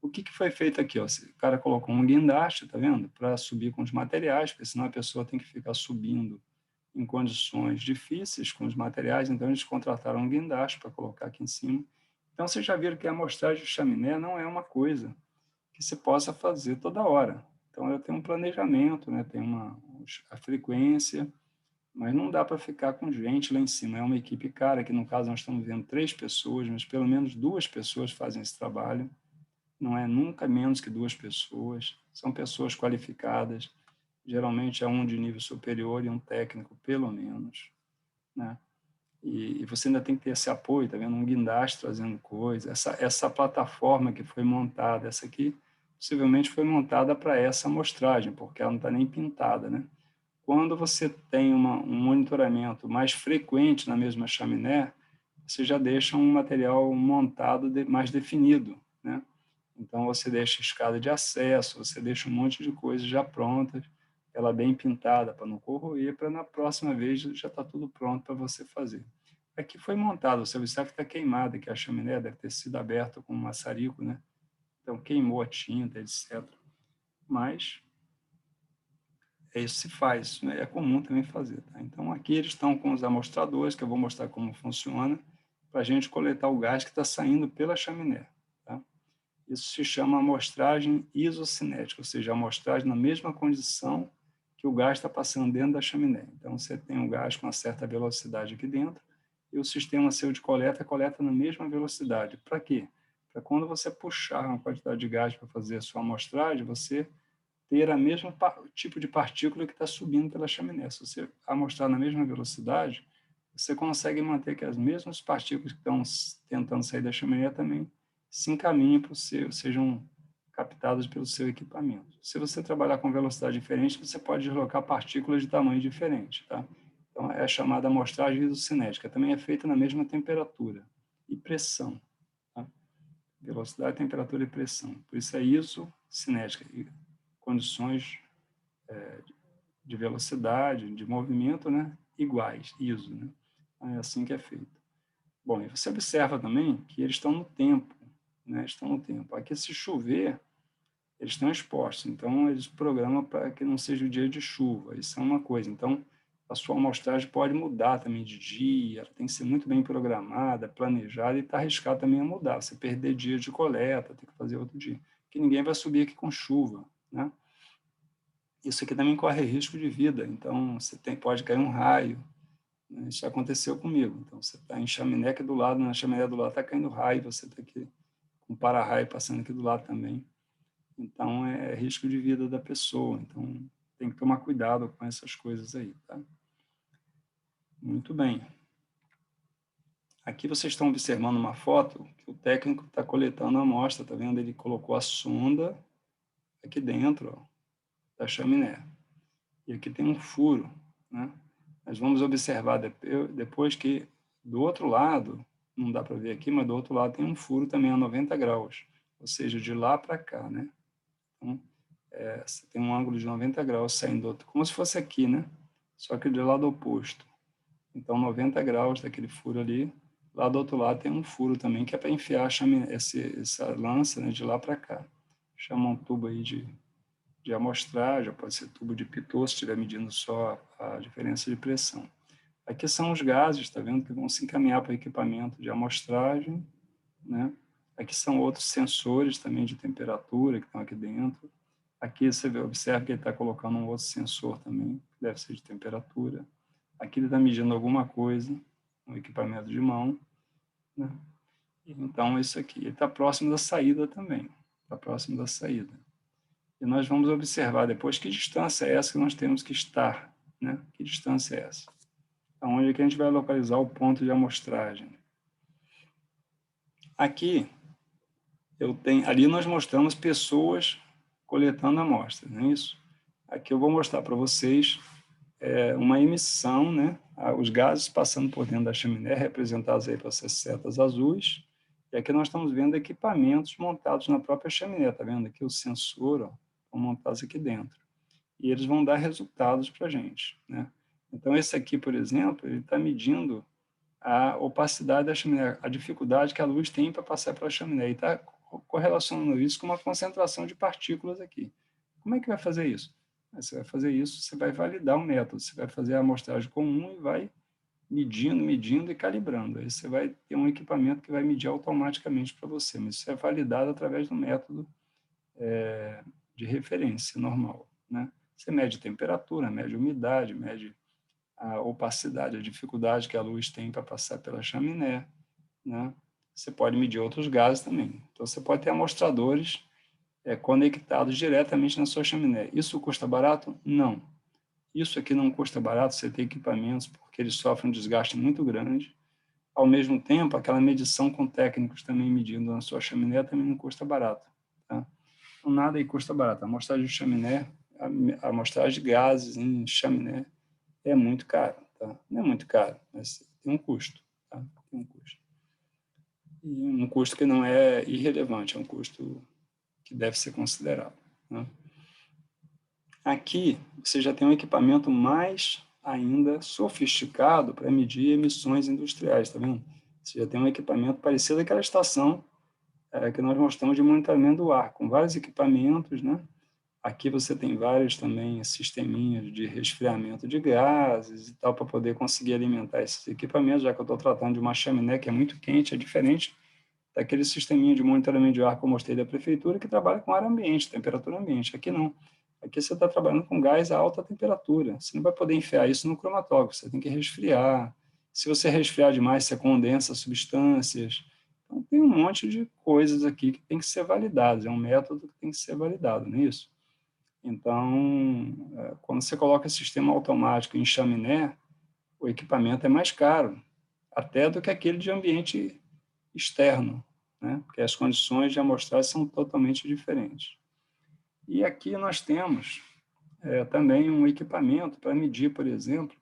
O que foi feito aqui? Ó? O cara colocou um guindaste, tá vendo? Para subir com os materiais, porque senão a pessoa tem que ficar subindo em condições difíceis com os materiais, então eles contrataram um guindaste para colocar aqui em cima. Então, vocês já viram que a amostragem de chaminé não é uma coisa que se possa fazer toda hora. Então, eu tenho um planejamento, né? Tem a frequência, mas não dá para ficar com gente lá em cima. É uma equipe cara, que no caso nós estamos vendo 3 pessoas, mas pelo menos 2 pessoas fazem esse trabalho. Não é nunca menos que 2 pessoas, são pessoas qualificadas. geralmente é um de nível superior e um técnico, pelo menos, né? E você ainda tem que ter esse apoio, tá vendo? Um guindaste trazendo coisa. Essa plataforma que foi montada, essa aqui, possivelmente foi montada para essa amostragem, porque ela não está nem pintada, né? Quando você tem um monitoramento mais frequente na mesma chaminé, você já deixa um material montado mais definido, né? Então, você deixa escada de acesso, você deixa um monte de coisas já prontas, ela bem pintada para não corroer, para na próxima vez já está tudo pronto para você fazer. Aqui foi montado, você observa que está queimada, que a chaminé deve ter sido aberta com um maçarico, né? Então, queimou a tinta, etc. Mas isso se faz, né? É comum também fazer. Tá? Então, aqui eles estão com os amostradores, que eu vou mostrar como funciona, para a gente coletar o gás que está saindo pela chaminé. Tá? Isso se chama amostragem isocinética, ou seja, amostragem na mesma condição que o gás está passando dentro da chaminé. Então, você tem o gás com uma certa velocidade aqui dentro e o sistema seu de coleta coleta na mesma velocidade. Para quê? Para quando você puxar uma quantidade de gás para fazer a sua amostragem, você ter a mesma tipo de partícula que está subindo pela chaminé. Se você amostrar na mesma velocidade, você consegue manter que as mesmas partículas que estão tentando sair da chaminé também se encaminhem para o seu, sejam captadas pelo seu equipamento. Se você trabalhar com velocidade diferente, você pode deslocar partículas de tamanho diferente, tá? Então, é a chamada amostragem isocinética. Também é feita na mesma temperatura e pressão, tá? Velocidade, temperatura e pressão. Por isso é isocinética. Condições de velocidade, de movimento, né, iguais, ISO, né? É assim que é feito. Bom, e você observa também que eles estão no tempo, né? Estão no tempo. Aqui, se chover, eles estão expostos, então eles programam para que não seja o dia de chuva. Isso é uma coisa. Então, a sua amostragem pode mudar também de dia, ela tem que ser muito bem programada, planejada, e está arriscado também a mudar. Você perder dia de coleta, tem que fazer outro dia. Porque ninguém vai subir aqui com chuva, né? Isso aqui também corre risco de vida, então você pode cair um raio, né? Isso já aconteceu comigo. Então você está em chaminé aqui do lado, na chaminé do lado está caindo raio, você está aqui com para-raio passando aqui do lado também. Então é risco de vida da pessoa, então tem que tomar cuidado com essas coisas aí, tá? Muito bem. Aqui vocês estão observando uma foto que o técnico está coletando a amostra, tá vendo? Ele colocou a sonda aqui dentro, ó, da chaminé. E aqui tem um furo, né? Nós vamos observar depois que do outro lado, não dá para ver aqui, mas do outro lado tem um furo também a 90 graus, ou seja, de lá para cá, né? Então, você tem um ângulo de 90 graus saindo, como se fosse aqui, né? Só que do lado oposto. Então, 90 graus daquele furo ali, lá do outro lado tem um furo também, que é para enfiar essa lança, né, de lá para cá. Chama um tubo aí de amostragem, pode ser tubo de pitot, se estiver medindo só a diferença de pressão. Aqui são os gases, está vendo, que vão se encaminhar para o equipamento de amostragem, né? Aqui são outros sensores também de temperatura que estão aqui dentro. Aqui você observa que ele está colocando um outro sensor também, que deve ser de temperatura. Aqui ele está medindo alguma coisa no equipamento de mão, né? Então, isso aqui. Ele está próximo da saída também. Está próximo da saída. E nós vamos observar depois que distância é essa que nós temos que estar, né? Que distância é essa? Onde é que a gente vai localizar o ponto de amostragem? Aqui, ali nós mostramos pessoas coletando amostras, não é isso? Aqui eu vou mostrar para vocês uma emissão, né? Os gases passando por dentro da chaminé, representados aí por essas setas azuis. E aqui nós estamos vendo equipamentos montados na própria chaminé, tá vendo? Aqui o sensor, ó, estão montados aqui dentro. E eles vão dar resultados para a gente, né? Então, esse aqui, por exemplo, ele está medindo a opacidade da chaminé, a dificuldade que a luz tem para passar pela chaminé, e está correlacionando isso com uma concentração de partículas aqui. Como é que vai fazer isso? Você vai fazer isso, você vai validar o método, você vai fazer a amostragem comum e vai medindo e calibrando. Aí você vai ter um equipamento que vai medir automaticamente para você, mas isso é validado através do método de referência normal, né? Você mede temperatura, mede umidade, mede a opacidade, a dificuldade que a luz tem para passar pela chaminé, né? Você pode medir outros gases também. Então, você pode ter amostradores conectados diretamente na sua chaminé. Isso custa barato? Não. Isso aqui não custa barato, você tem equipamentos, porque eles sofrem um desgaste muito grande. Ao mesmo tempo, aquela medição com técnicos também medindo na sua chaminé também não custa barato. Tá? Então, nada aí custa barato. A amostragem de chaminé, a amostragem de gases em chaminé é muito caro. Tá? Não é muito caro, mas tem um custo. Tá? Tem um custo. E um custo que não é irrelevante, é um custo que deve ser considerado. Né? Aqui, você já tem um equipamento mais ainda sofisticado para medir emissões industriais, tá vendo? Você já tem um equipamento parecido àquela estação que nós mostramos de monitoramento do ar, com vários equipamentos, né? Aqui você tem vários também sisteminhas de resfriamento de gases e tal, para poder conseguir alimentar esses equipamentos, já que eu estou tratando de uma chaminé que é muito quente, é diferente daquele sisteminha de monitoramento de ar que eu mostrei da prefeitura, que trabalha com ar ambiente, temperatura ambiente. Aqui não. Aqui você está trabalhando com gás a alta temperatura. Você não vai poder enfiar isso no cromatógrafo, você tem que resfriar. Se você resfriar demais, você condensa substâncias. Então, tem um monte de coisas aqui que tem que ser validadas. É um método que tem que ser validado, não é isso? Então, quando você coloca sistema automático em chaminé, o equipamento é mais caro, até do que aquele de ambiente externo, né? Porque as condições de amostragem são totalmente diferentes. E aqui nós temos também um equipamento para medir, por exemplo,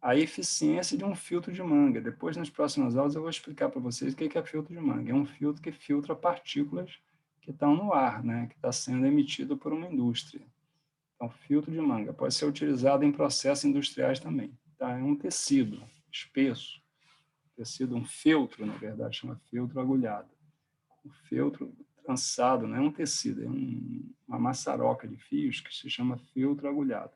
a eficiência de um filtro de manga. Depois, nas próximas aulas, eu vou explicar para vocês o que é filtro de manga. É um filtro que filtra partículas que estão no ar, né? Que está sendo emitido por uma indústria. Então, filtro de manga pode ser utilizado em processos industriais também. Tá? É um tecido espesso, tecido, um feltro, na verdade, chama feltro agulhado. O feltro trançado não é um tecido, é uma maçaroca de fios que se chama feltro agulhado.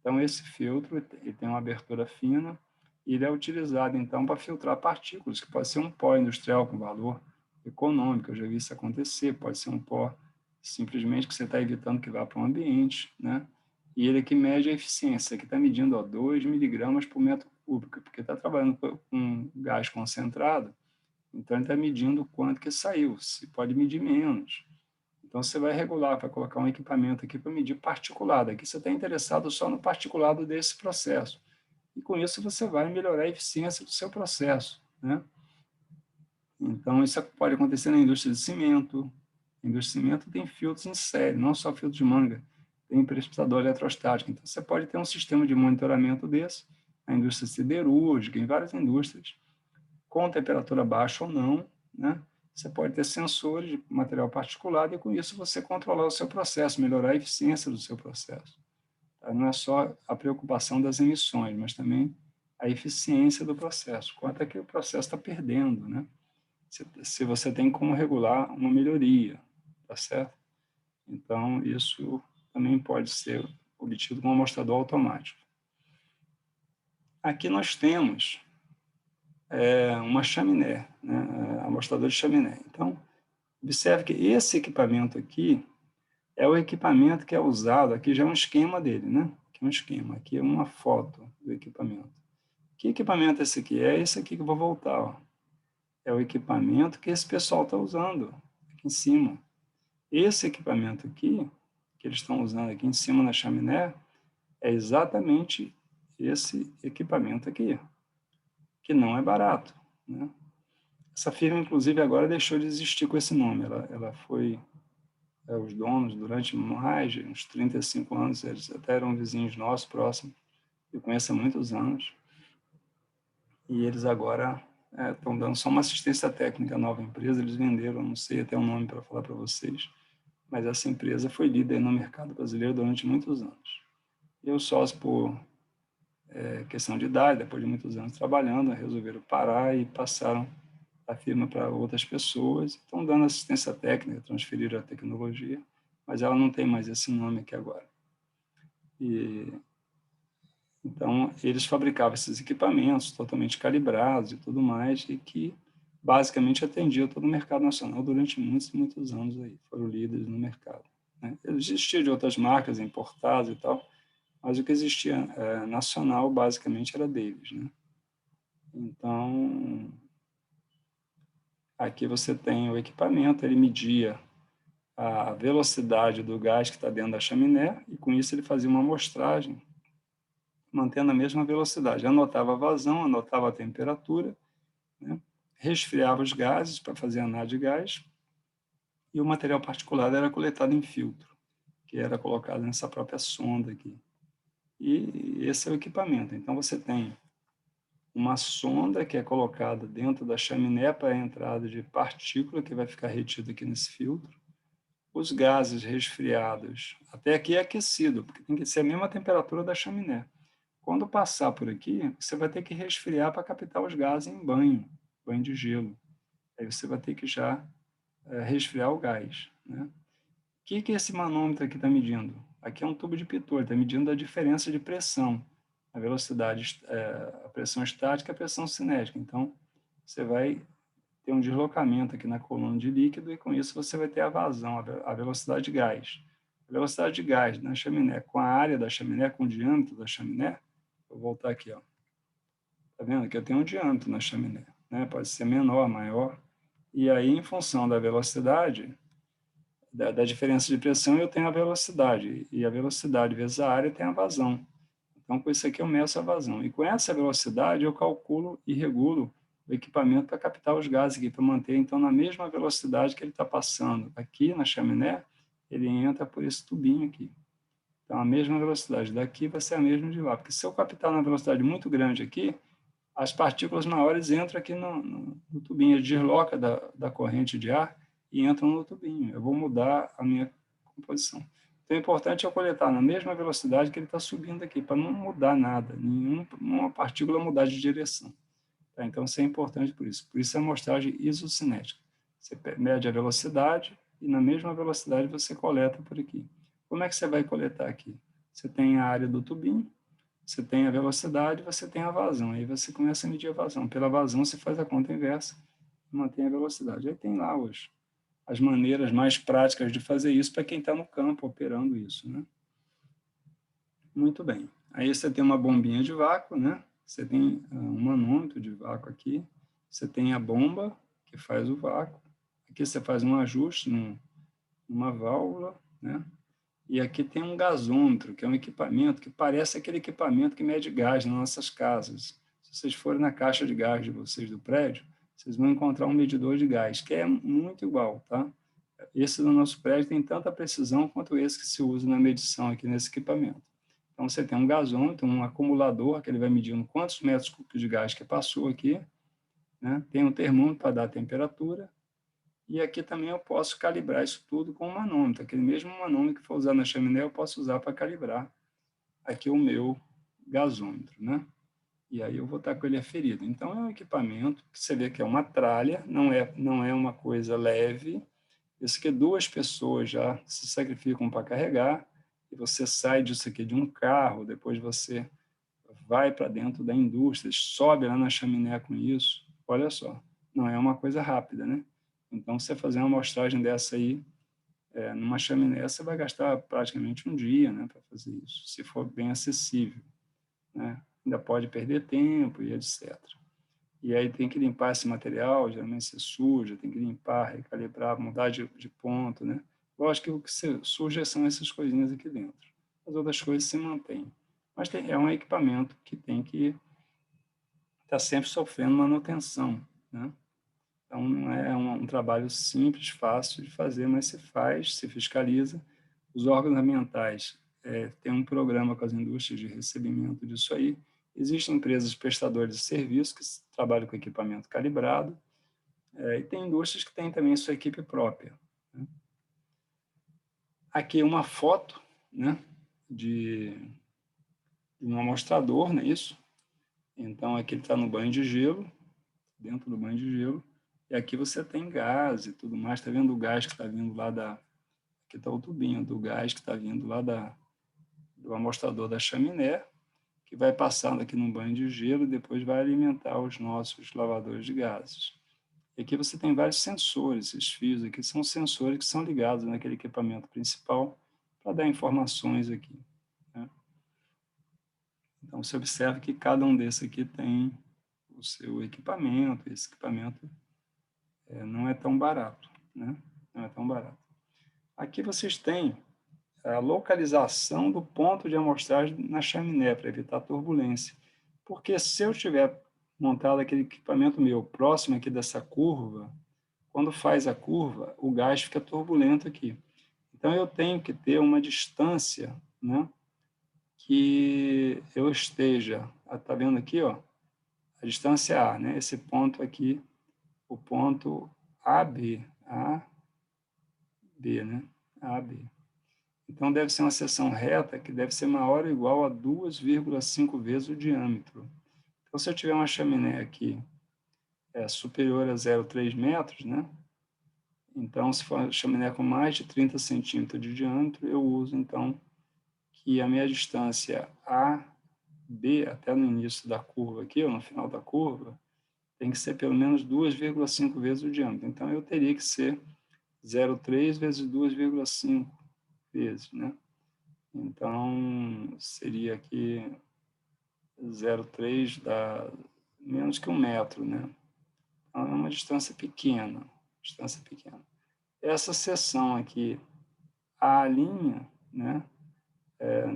Então, esse feltro ele tem uma abertura fina e ele é utilizado, então, para filtrar partículas, que pode ser um pó industrial com valor econômico, eu já vi isso acontecer, pode ser um pó simplesmente que você está evitando que vá para o ambiente, né? E ele que mede a eficiência, que está medindo 2 miligramas por metro cúbico, porque está trabalhando com gás concentrado, então ele está medindo o quanto que saiu, se pode medir menos. Então, você vai regular, vai colocar um equipamento aqui para medir particulado. Aqui você está interessado só no particulado desse processo. E com isso você vai melhorar a eficiência do seu processo, né? Então, isso pode acontecer na indústria de cimento. A indústria de cimento tem filtros em série, não só filtro de manga. Tem precipitador eletrostático. Então, você pode ter um sistema de monitoramento desse na indústria siderúrgica, em várias indústrias, com temperatura baixa ou não, né? Você pode ter sensores de material particulado e, com isso, você controlar o seu processo, melhorar a eficiência do seu processo. Tá? Não é só a preocupação das emissões, mas também a eficiência do processo. Quanto é que o processo está perdendo, né? Se você tem como regular uma melhoria, tá certo? Então, isso também pode ser obtido com um amostrador automático. Aqui nós temos uma chaminé, né? Amostrador de chaminé. Então, observe que esse equipamento aqui é o equipamento que é usado, aqui já é um esquema dele, né? Aqui é um esquema, aqui é uma foto do equipamento. Que equipamento é esse aqui? É esse aqui que eu vou voltar, ó. É o equipamento que esse pessoal está usando, aqui em cima. Esse equipamento aqui, que eles estão usando aqui em cima na chaminé, é exatamente esse equipamento aqui, que não é barato, né? Essa firma, inclusive, agora deixou de existir com esse nome. Ela foi... os donos, durante mais de uns 35 anos, eles até eram vizinhos nossos, próximos, eu conheço há muitos anos, e eles agora estão dando só uma assistência técnica à nova empresa, eles venderam, não sei até o nome para falar para vocês, mas essa empresa foi líder no mercado brasileiro durante muitos anos. Eu, sócio por questão de idade, depois de muitos anos trabalhando, resolveram parar e passaram a firma para outras pessoas, estão dando assistência técnica, transferiram a tecnologia, mas ela não tem mais esse nome aqui agora. E, então, eles fabricavam esses equipamentos totalmente calibrados e tudo mais, e que basicamente atendiam todo o mercado nacional durante muitos e muitos anos aí, foram líderes no mercado, né? Existia de outras marcas importadas e tal, mas o que existia nacional basicamente era deles, né? Então, aqui você tem o equipamento, ele media a velocidade do gás que está dentro da chaminé, e com isso ele fazia uma amostragem, mantendo a mesma velocidade. Anotava a vazão, anotava a temperatura, né? Resfriava os gases para fazer a análise de gás, e o material particulado era coletado em filtro, que era colocado nessa própria sonda aqui. E esse é o equipamento. Então, você tem uma sonda que é colocada dentro da chaminé para a entrada de partícula, que vai ficar retida aqui nesse filtro. Os gases resfriados, até aqui é aquecido, porque tem que ser a mesma temperatura da chaminé. Quando passar por aqui, você vai ter que resfriar para captar os gases em banho de gelo. Aí você vai ter que já resfriar o gás, né? O que esse manômetro aqui está medindo? Aqui é um tubo de pitot, está medindo a diferença de pressão, a velocidade, a pressão estática e a pressão cinética. Então, você vai ter um deslocamento aqui na coluna de líquido e, com isso, você vai ter a vazão, a velocidade de gás. A velocidade de gás na chaminé com a área da chaminé, com o diâmetro da chaminé, vou voltar aqui, ó. Tá vendo que eu tenho um diâmetro na chaminé, né? Pode ser menor, maior. E aí, em função da velocidade, da diferença de pressão, eu tenho a velocidade. E a velocidade vezes a área tem a vazão. Então, com isso aqui, eu meço a vazão. E com essa velocidade, eu calculo e regulo o equipamento para captar os gases aqui, para manter, então, na mesma velocidade que ele está passando aqui na chaminé, ele entra por esse tubinho aqui. Então, a mesma velocidade daqui vai ser a mesma de lá. Porque se eu captar numa velocidade muito grande aqui, as partículas maiores entram aqui no tubinho, ele desloca da corrente de ar e entram no tubinho. Eu vou mudar a minha composição. Então, é importante eu coletar na mesma velocidade que ele está subindo aqui, para não mudar nada, nenhuma partícula mudar de direção. Tá? Então, isso é importante por isso. Por isso, é a amostragem isocinética. Você mede a velocidade e, na mesma velocidade, você coleta por aqui. Como é que você vai coletar aqui? Você tem a área do tubinho, você tem a velocidade, você tem a vazão. Aí você começa a medir a vazão. Pela vazão, você faz a conta inversa e mantém a velocidade. Aí tem lá as maneiras mais práticas de fazer isso para quem está no campo operando isso, né? Muito bem. Aí você tem uma bombinha de vácuo, né? Você tem um manômetro de vácuo aqui. Você tem a bomba que faz o vácuo. Aqui você faz um ajuste numa válvula, né? E aqui tem um gasômetro, que é um equipamento que parece aquele equipamento que mede gás nas nossas casas. Se vocês forem na caixa de gás de vocês do prédio, vocês vão encontrar um medidor de gás, que é muito igual, tá? Esse do nosso prédio tem tanta precisão quanto esse que se usa na medição aqui nesse equipamento. Então, você tem um gasômetro, um acumulador, que ele vai medindo quantos metros cúbicos de gás que passou aqui, né? Tem um termômetro para dar a temperatura, e aqui também eu posso calibrar isso tudo com um manômetro. Aquele mesmo manômetro que for usar na chaminé, eu posso usar para calibrar aqui o meu gasômetro, né? E aí eu vou estar com ele aferido. Então, é um equipamento que você vê que é uma tralha, não é uma coisa leve. Isso que duas pessoas já se sacrificam para carregar, e você sai disso aqui de um carro, depois você vai para dentro da indústria, sobe lá na chaminé com isso. Olha só, não é uma coisa rápida, né? Então, você fazer uma amostragem dessa aí, numa chaminé, você vai gastar praticamente um dia, né, para fazer isso, se for bem acessível, né? Ainda pode perder tempo e etc. E aí tem que limpar esse material, geralmente se suja, tem que limpar, recalibrar, mudar de ponto, né? Lógico que o que se suja são essas coisinhas aqui dentro. As outras coisas se mantêm. Mas é um equipamento que tem que estar sempre sofrendo manutenção, né? Então, não é um trabalho simples, fácil de fazer, mas se faz, se fiscaliza. Os órgãos ambientais têm um programa com as indústrias de recebimento disso aí. Existem empresas prestadoras de serviços que trabalham com equipamento calibrado, e tem indústrias que têm também sua equipe própria, né? Aqui uma foto, né, de um amostrador, não é isso? Então, aqui ele está no banho de gelo, dentro do banho de gelo, e aqui você tem gás e tudo mais. Está vendo o gás que está vindo lá da... Aqui está o tubinho do gás que está vindo lá do amostrador da chaminé, que vai passando aqui no banho de gelo e depois vai alimentar os nossos lavadores de gases. E aqui você tem vários sensores. Esses fios aqui são sensores que são ligados naquele equipamento principal para dar informações aqui, né? Então, você observa que cada um desses aqui tem o seu equipamento. Esse equipamento não é tão barato, né? Não é tão barato. Aqui vocês têm a localização do ponto de amostragem na chaminé, para evitar turbulência. Porque se eu tiver montado aquele equipamento meu próximo aqui dessa curva, quando faz a curva, o gás fica turbulento aqui. Então, eu tenho que ter uma distância, né, que eu esteja, está vendo aqui, ó, a distância A, né, esse ponto aqui, o ponto AB, né, AB. Então, deve ser uma seção reta que deve ser maior ou igual a 2,5 vezes o diâmetro. Então, se eu tiver uma chaminé aqui superior a 0,3 metros, né, então, se for uma chaminé com mais de 30 centímetros de diâmetro, eu uso, então, que a minha distância AB, até no início da curva aqui, ou no final da curva, tem que ser pelo menos 2,5 vezes o diâmetro. Então, eu teria que ser 0,3 vezes 2,5 vezes, né? Então, seria aqui 0,3 dá menos que 1 metro, né? Então, é uma distância pequena, Essa seção aqui, a linha, né,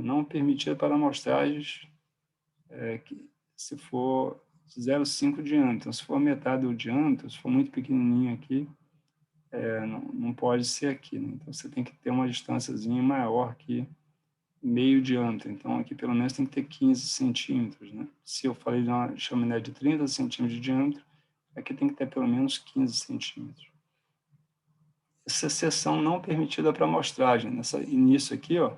não permitida para amostragens que, se for 0,5 diâmetro. Então, se for metade do diâmetro, se for muito pequenininho aqui, não pode ser aqui, né? Então, você tem que ter uma distânciazinha maior que meio diâmetro. Então, aqui pelo menos tem que ter 15 centímetros, né? Se eu falei de uma chaminé de 30 centímetros de diâmetro, aqui tem que ter pelo menos 15 centímetros. Essa seção não permitida para amostragem, nessa início aqui, ó,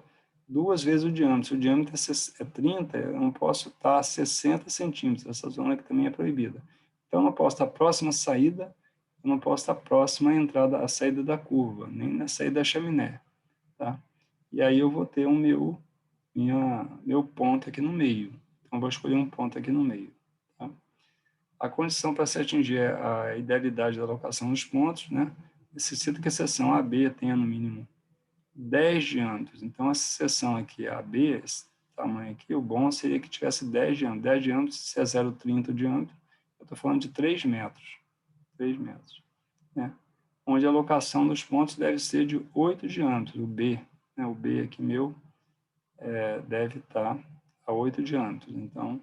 2 vezes o diâmetro. Se o diâmetro é 30, eu não posso estar a 60 centímetros. Essa zona aqui também é proibida. Então, eu não posso estar próxima à saída, eu não posso estar próxima à entrada, à saída da curva, nem na saída da chaminé, tá? E aí eu vou ter meu ponto aqui no meio. Então, eu vou escolher um ponto aqui no meio, tá? A condição para se atingir a idealidade da alocação dos pontos, né, necessita que a seção AB tenha, no mínimo, 10 diâmetros. Então, essa seção aqui, AB, esse tamanho aqui, o bom seria que tivesse 10 diâmetros. 10 diâmetros, se é 0,30 o diâmetro, eu estou falando de 3 metros. 3 metros, né? Onde a alocação dos pontos deve ser de 8 diâmetros. O B, né, o B aqui meu, deve estar a 8 diâmetros. Então,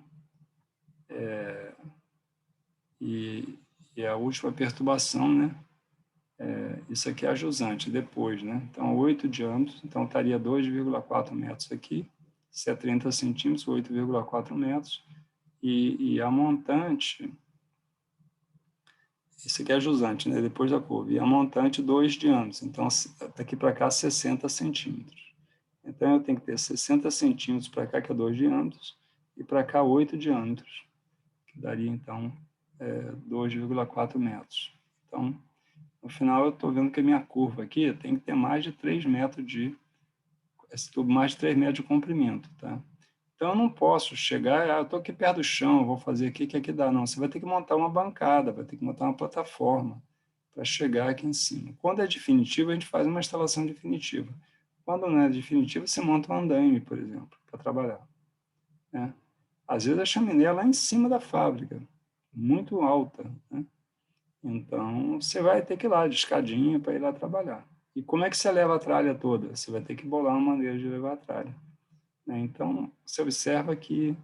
e a última perturbação, né? Isso aqui é a jusante, depois, né? Então, 8 diâmetros, então estaria 2,4 metros aqui, se é 30 centímetros, 8,4 metros, e a montante, isso aqui é a jusante, né? Depois da curva, e a montante, 2 diâmetros, então daqui para cá, 60 centímetros. Então, eu tenho que ter 60 centímetros para cá, que é 2 diâmetros, e para cá, 8 diâmetros, que daria, então, 2,4 metros. Então, no final, eu estou vendo que a minha curva aqui tem que ter mais de 3 metros esse tubo mais de 3 metros de comprimento, tá? Então, eu não posso chegar, eu estou aqui perto do chão, vou fazer aqui, que aqui dá. Não, você vai ter que montar uma bancada, vai ter que montar uma plataforma para chegar aqui em cima. Quando é definitivo, a gente faz uma instalação definitiva. Quando não é definitiva, você monta um andaime, por exemplo, para trabalhar, né? Às vezes, a chaminé é lá em cima da fábrica, muito alta, né? Então, você vai ter que ir lá de escadinha para ir lá trabalhar. E como é que você leva a tralha toda? Você vai ter que bolar uma maneira de levar a tralha, né? Então, você observa que,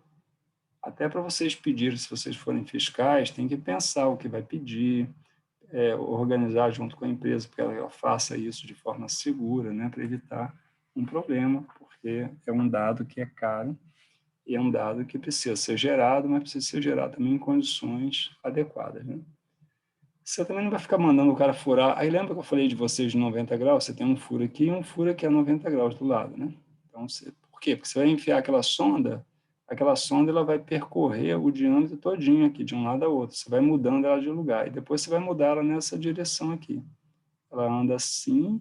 até para vocês pedirem, se vocês forem fiscais, tem que pensar o que vai pedir, organizar junto com a empresa, para que ela faça isso de forma segura, né? Para evitar um problema, porque é um dado que é caro e é um dado que precisa ser gerado, mas precisa ser gerado também em condições adequadas, né? Você também não vai ficar mandando o cara furar. Aí lembra que eu falei de vocês de 90 graus? Você tem um furo aqui e um furo aqui a 90 graus do lado, né? Então, por quê? Porque você vai enfiar aquela sonda ela vai percorrer o diâmetro todinho aqui, de um lado a outro. Você vai mudando ela de lugar. E depois você vai mudar ela nessa direção aqui. Ela anda assim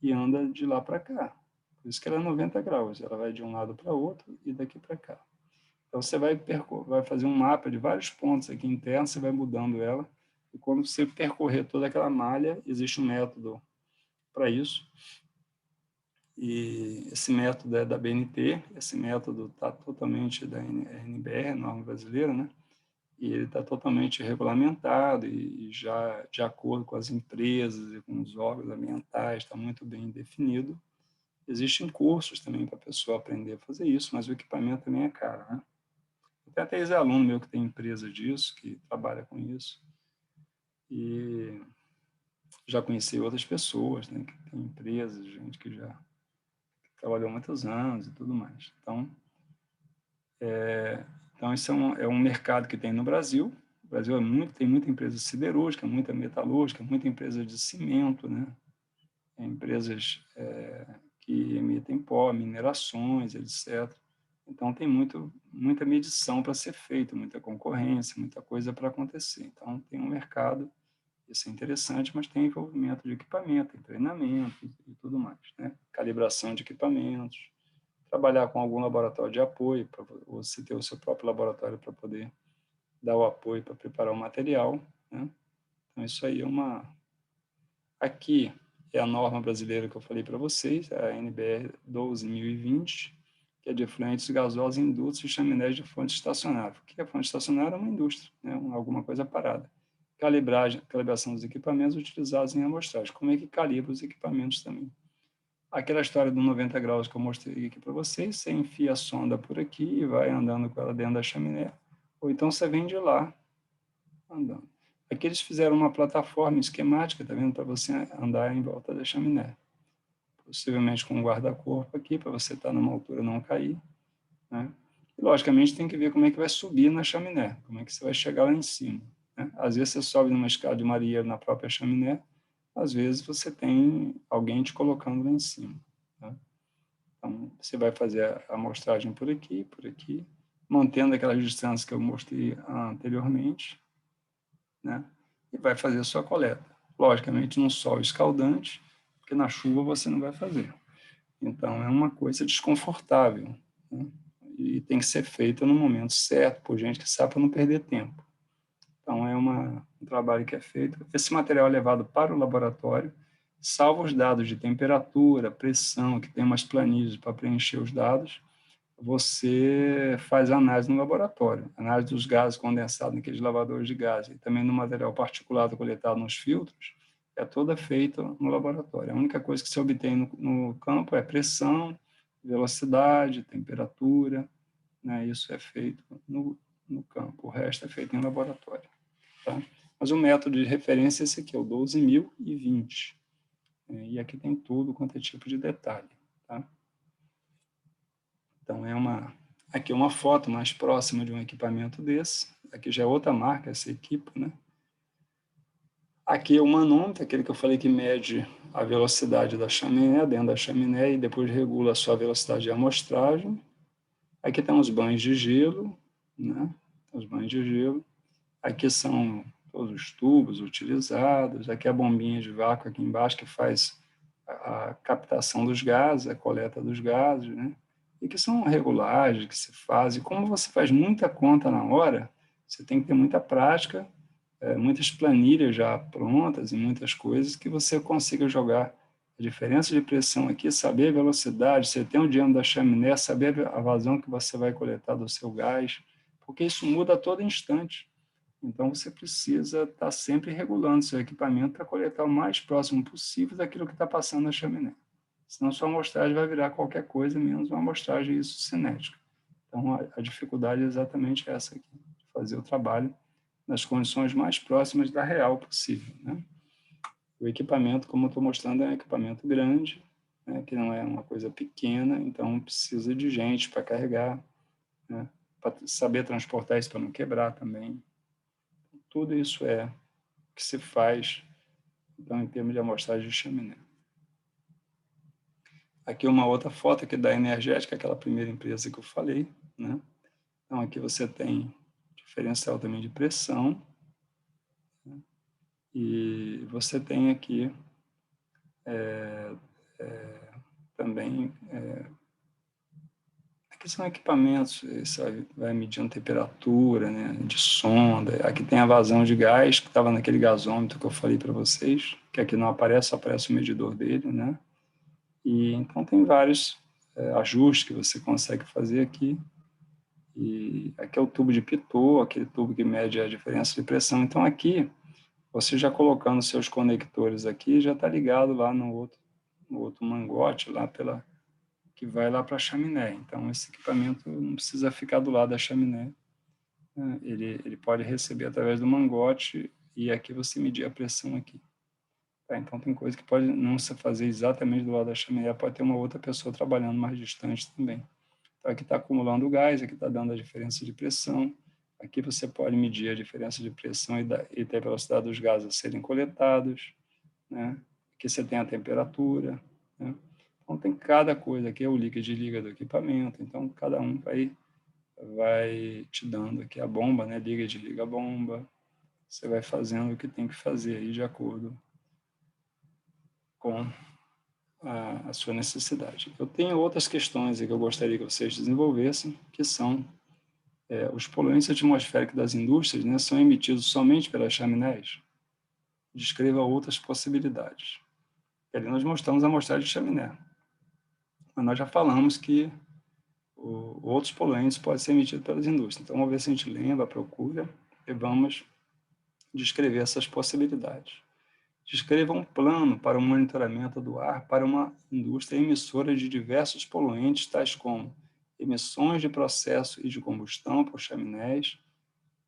e anda de lá para cá. Por isso que ela é 90 graus. Ela vai de um lado para o outro e daqui para cá. Então, você vai fazer um mapa de vários pontos aqui internos, você vai mudando ela, e quando você percorrer toda aquela malha, existe um método para isso, e esse método é da BNT, esse método está totalmente da NBR, norma brasileira, né? e ele está totalmente regulamentado e já de acordo com as empresas e com os órgãos ambientais, está muito bem definido. Existem cursos também para a pessoa aprender a fazer isso, mas o equipamento também é caro, né? Tem até ex-aluno meu que tem empresa disso, que trabalha com isso, e já conheci outras pessoas, né, que tem empresas, gente que já trabalhou muitos anos e tudo mais. Então isso é um mercado que tem no Brasil. O Brasil tem muita empresa siderúrgica, muita metalúrgica, muita empresa de cimento, né? Empresas que emitem pó, minerações, etc. Então tem muita medição para ser feita, muita concorrência, muita coisa para acontecer. Então tem um mercado, isso é interessante, mas tem envolvimento de equipamento, tem treinamento e tudo mais, né? Calibração de equipamentos, trabalhar com algum laboratório de apoio, para você ter o seu próprio laboratório para poder dar o apoio para preparar o material, né? Então, isso aí é uma... Aqui é a norma brasileira que eu falei para vocês, a NBR 12.020, que é de efluentes gasosos em dutos e chaminés de fonte estacionária. O que é fonte estacionária? É uma indústria, né? Alguma coisa parada. Calibração dos equipamentos utilizados em amostragem. Como é que calibra os equipamentos também? Aquela história do 90 graus que eu mostrei aqui para vocês, você enfia a sonda por aqui e vai andando com ela dentro da chaminé, ou então você vem de lá andando. Aqui eles fizeram uma plataforma esquemática, tá vendo, para você andar em volta da chaminé. Possivelmente com um guarda-corpo aqui, para você estar numa altura não cair, né? E, logicamente, tem que ver como é que vai subir na chaminé, como é que você vai chegar lá em cima, né? Às vezes você sobe numa escada de marinheiro na própria chaminé, às vezes você tem alguém te colocando lá em cima, tá? Então, você vai fazer a amostragem por aqui, mantendo aquelas distâncias que eu mostrei anteriormente, né? E vai fazer a sua coleta. Logicamente, num sol escaldante, porque na chuva você não vai fazer. Então, é uma coisa desconfortável, né? E tem que ser feita no momento certo, por gente que sabe, para não perder tempo. Então, é um trabalho que é feito. Esse material é levado para o laboratório, salvo os dados de temperatura, pressão, que tem umas planilhas para preencher os dados, você faz análise no laboratório, análise dos gases condensados naqueles lavadores de gás, e também no material particulado coletado nos filtros, é toda feita no laboratório. A única coisa que se obtém no campo é pressão, velocidade, temperatura, né? Isso é feito no campo, o resto é feito em laboratório. Tá? Mas o método de referência é esse aqui, é o 12.020. E aqui tem tudo quanto é tipo de detalhe. Tá? Então, aqui é uma foto mais próxima de um equipamento desse. Aqui já é outra marca, esse equipo, né? Aqui é o manômetro, aquele que eu falei que mede a velocidade da chaminé, dentro da chaminé, e depois regula a sua velocidade de amostragem. Aqui tem os banhos de gelo, né? Os banhos de gelo. Aqui são todos os tubos utilizados. Aqui a bombinha de vácuo aqui embaixo que faz a captação dos gases, a coleta dos gases, né? E que são regulagens que se fazem. Como você faz muita conta na hora, você tem que ter muita prática, muitas planilhas já prontas e muitas coisas que você consiga jogar a diferença de pressão aqui, saber a velocidade, você tem o diâmetro da chaminé, saber a vazão que você vai coletar do seu gás, porque isso muda a todo instante. Então, você precisa estar sempre regulando seu equipamento para coletar o mais próximo possível daquilo que está passando na chaminé. Senão, sua amostragem vai virar qualquer coisa, menos uma amostragem isocinética. Então, a dificuldade é exatamente essa aqui, de fazer o trabalho nas condições mais próximas da real possível, né? O equipamento, como eu estou mostrando, é um equipamento grande, né, que não é uma coisa pequena, então precisa de gente para carregar, né, para saber transportar isso para não quebrar também. Tudo isso é que se faz, então, em termos de amostragem de chaminé. Aqui uma outra foto aqui da Energética, aquela primeira empresa que eu falei, né? Então, aqui você tem diferencial também de pressão, né? E você tem aqui também... aqui são equipamentos, isso vai medindo temperatura, né, de sonda. Aqui tem a vazão de gás, que estava naquele gasômetro que eu falei para vocês, que aqui não aparece, só aparece o medidor dele, né? E então tem vários ajustes que você consegue fazer aqui E aqui é o tubo de Pitot, aquele tubo que mede a diferença de pressão. Então, aqui, você já colocando seus conectores aqui, já está ligado lá no outro mangote, lá que vai lá para a chaminé. Então, esse equipamento não precisa ficar do lado da chaminé, né? Ele pode receber através do mangote e aqui você medir a pressão aqui. Tá? Então, tem coisa que pode não se fazer exatamente do lado da chaminé, pode ter uma outra pessoa trabalhando mais distante também. Então, aqui está acumulando o gás, aqui está dando a diferença de pressão. Aqui você pode medir a diferença de pressão e da velocidade dos gases a serem coletados, né? Aqui você tem a temperatura, né? Então, tem cada coisa. Aqui é o liga e desliga do equipamento. Então, cada um vai te dando aqui a bomba, né? Liga e desliga a bomba. Você vai fazendo o que tem que fazer aí de acordo com a sua necessidade. Eu tenho outras questões que eu gostaria que vocês desenvolvessem, que são os poluentes atmosféricos das indústrias, né, são emitidos somente pelas chaminés? Descreva outras possibilidades. Ali nós mostramos a amostragem de chaminé. Mas nós já falamos que outros poluentes podem ser emitidos pelas indústrias. Então, vamos ver se a gente lembra, procura, e vamos descrever essas possibilidades. Descreva um plano para o monitoramento do ar para uma indústria emissora de diversos poluentes, tais como emissões de processo e de combustão por chaminés,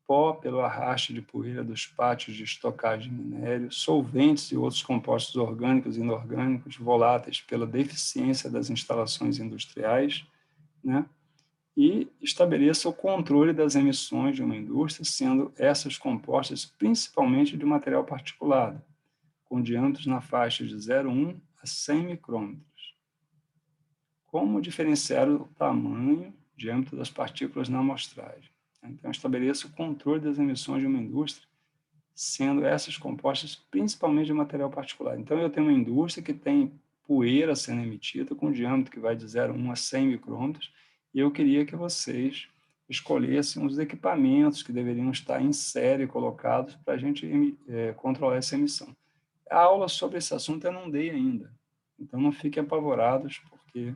pó pelo arraste de poeira dos pátios de estocagem de minério, solventes e outros compostos orgânicos e inorgânicos voláteis pela deficiência das instalações industriais, né? E estabeleça o controle das emissões de uma indústria, sendo essas compostas principalmente de material particulado, com diâmetros na faixa de 0,1 a 100 micrômetros. Como diferenciar o tamanho, diâmetro das partículas na amostragem? Então, estabeleça o controle das emissões de uma indústria, sendo essas compostas principalmente de material particular. Então, eu tenho uma indústria que tem poeira sendo emitida com diâmetro que vai de 0,1 a 100 micrômetros, e eu queria que vocês escolhessem os equipamentos que deveriam estar em série colocados para a gente controlar essa emissão. A aula sobre esse assunto eu não dei ainda, então não fiquem apavorados, porque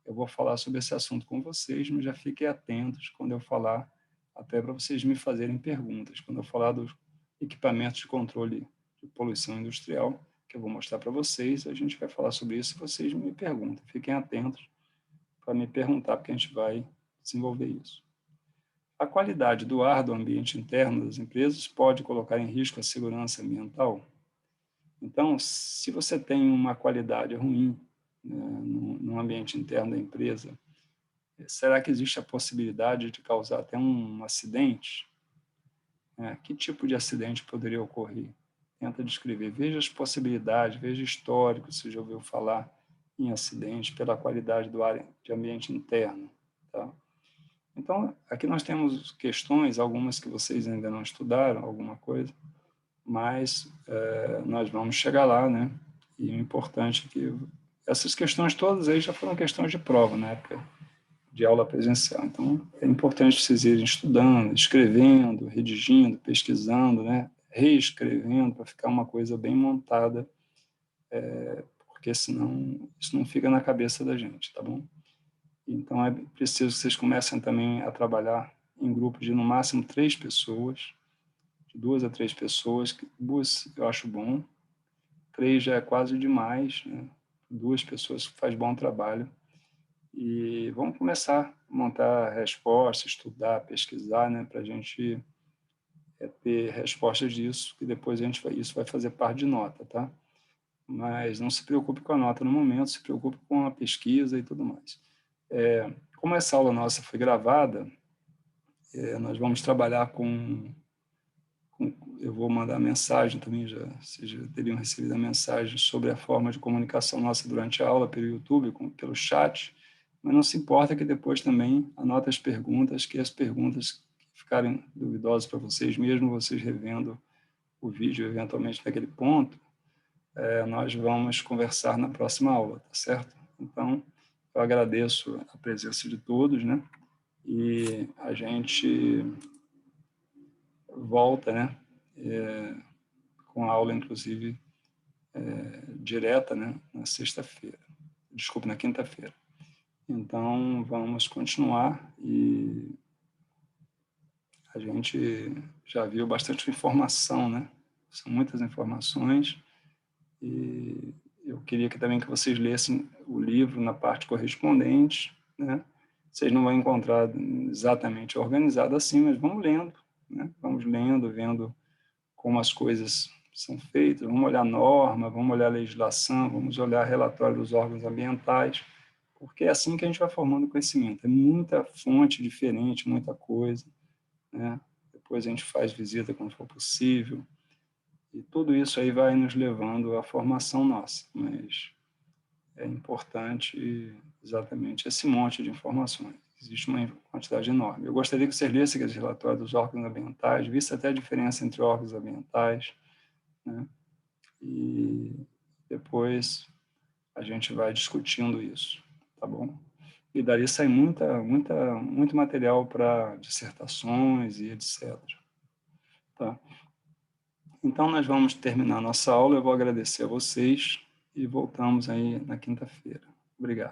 eu vou falar sobre esse assunto com vocês, mas já fiquem atentos quando eu falar, até para vocês me fazerem perguntas. Quando eu falar dos equipamentos de controle de poluição industrial, que eu vou mostrar para vocês, a gente vai falar sobre isso e vocês me perguntam. Fiquem atentos para me perguntar, porque a gente vai desenvolver isso. A qualidade do ar do ambiente interno das empresas pode colocar em risco a segurança ambiental? Então, se você tem uma qualidade ruim, né, no ambiente interno da empresa, será que existe a possibilidade de causar até um acidente? Que tipo de acidente poderia ocorrer? Tenta descrever. Veja as possibilidades, veja histórico, se já ouviu falar em acidente pela qualidade do ar de ambiente interno. Tá? Então, aqui nós temos questões, algumas que vocês ainda não estudaram, alguma coisa, mas nós vamos chegar lá, né? E o importante é que essas questões todas aí já foram questões de prova na época de aula presencial. Então, é importante vocês irem estudando, escrevendo, redigindo, pesquisando, né? Reescrevendo, para ficar uma coisa bem montada, porque senão isso não fica na cabeça da gente, tá bom? Então, é preciso que vocês comecem também a trabalhar em grupos de, no máximo, 3 pessoas, de 2 a 3 pessoas. 2 eu acho bom, 3 já é quase demais, né? 2 pessoas faz bom trabalho. E vamos começar a montar respostas, estudar, pesquisar, né, para a gente ter respostas disso, que depois isso vai fazer parte de nota, tá? Mas não se preocupe com a nota no momento, se preocupe com a pesquisa e tudo mais. Como essa aula nossa foi gravada, nós vamos trabalhar eu vou mandar mensagem também, vocês já teriam recebido a mensagem sobre a forma de comunicação nossa durante a aula pelo YouTube, pelo chat, mas não se importa que depois também anote as perguntas, que as perguntas que ficarem duvidosas para vocês, mesmo vocês revendo o vídeo eventualmente naquele ponto, nós vamos conversar na próxima aula, tá certo? Então, eu agradeço a presença de todos, né? E a gente volta, né? Com a aula, inclusive, direta, né? Na sexta-feira. Desculpe, na quinta-feira. Então, vamos continuar e a gente já viu bastante informação, né? São muitas informações, e eu queria também que vocês lessem o livro na parte correspondente, né? Vocês não vão encontrar exatamente organizado assim, mas vamos lendo, né? Vamos lendo, vendo como as coisas são feitas, vamos olhar norma, vamos olhar legislação, vamos olhar relatório dos órgãos ambientais, porque é assim que a gente vai formando conhecimento. É muita fonte diferente, muita coisa, né? Depois a gente faz visita quando for possível, e tudo isso aí vai nos levando à formação nossa, mas é importante exatamente esse monte de informações. Existe uma quantidade enorme. Eu gostaria que vocês lessem aqueles relatórios dos órgãos ambientais, vissem até a diferença entre órgãos ambientais, né? E depois a gente vai discutindo isso, tá bom? E daí sai muito material para dissertações e etc. Tá? Então, nós vamos terminar nossa aula. Eu vou agradecer a vocês e voltamos aí na quinta-feira. Obrigado.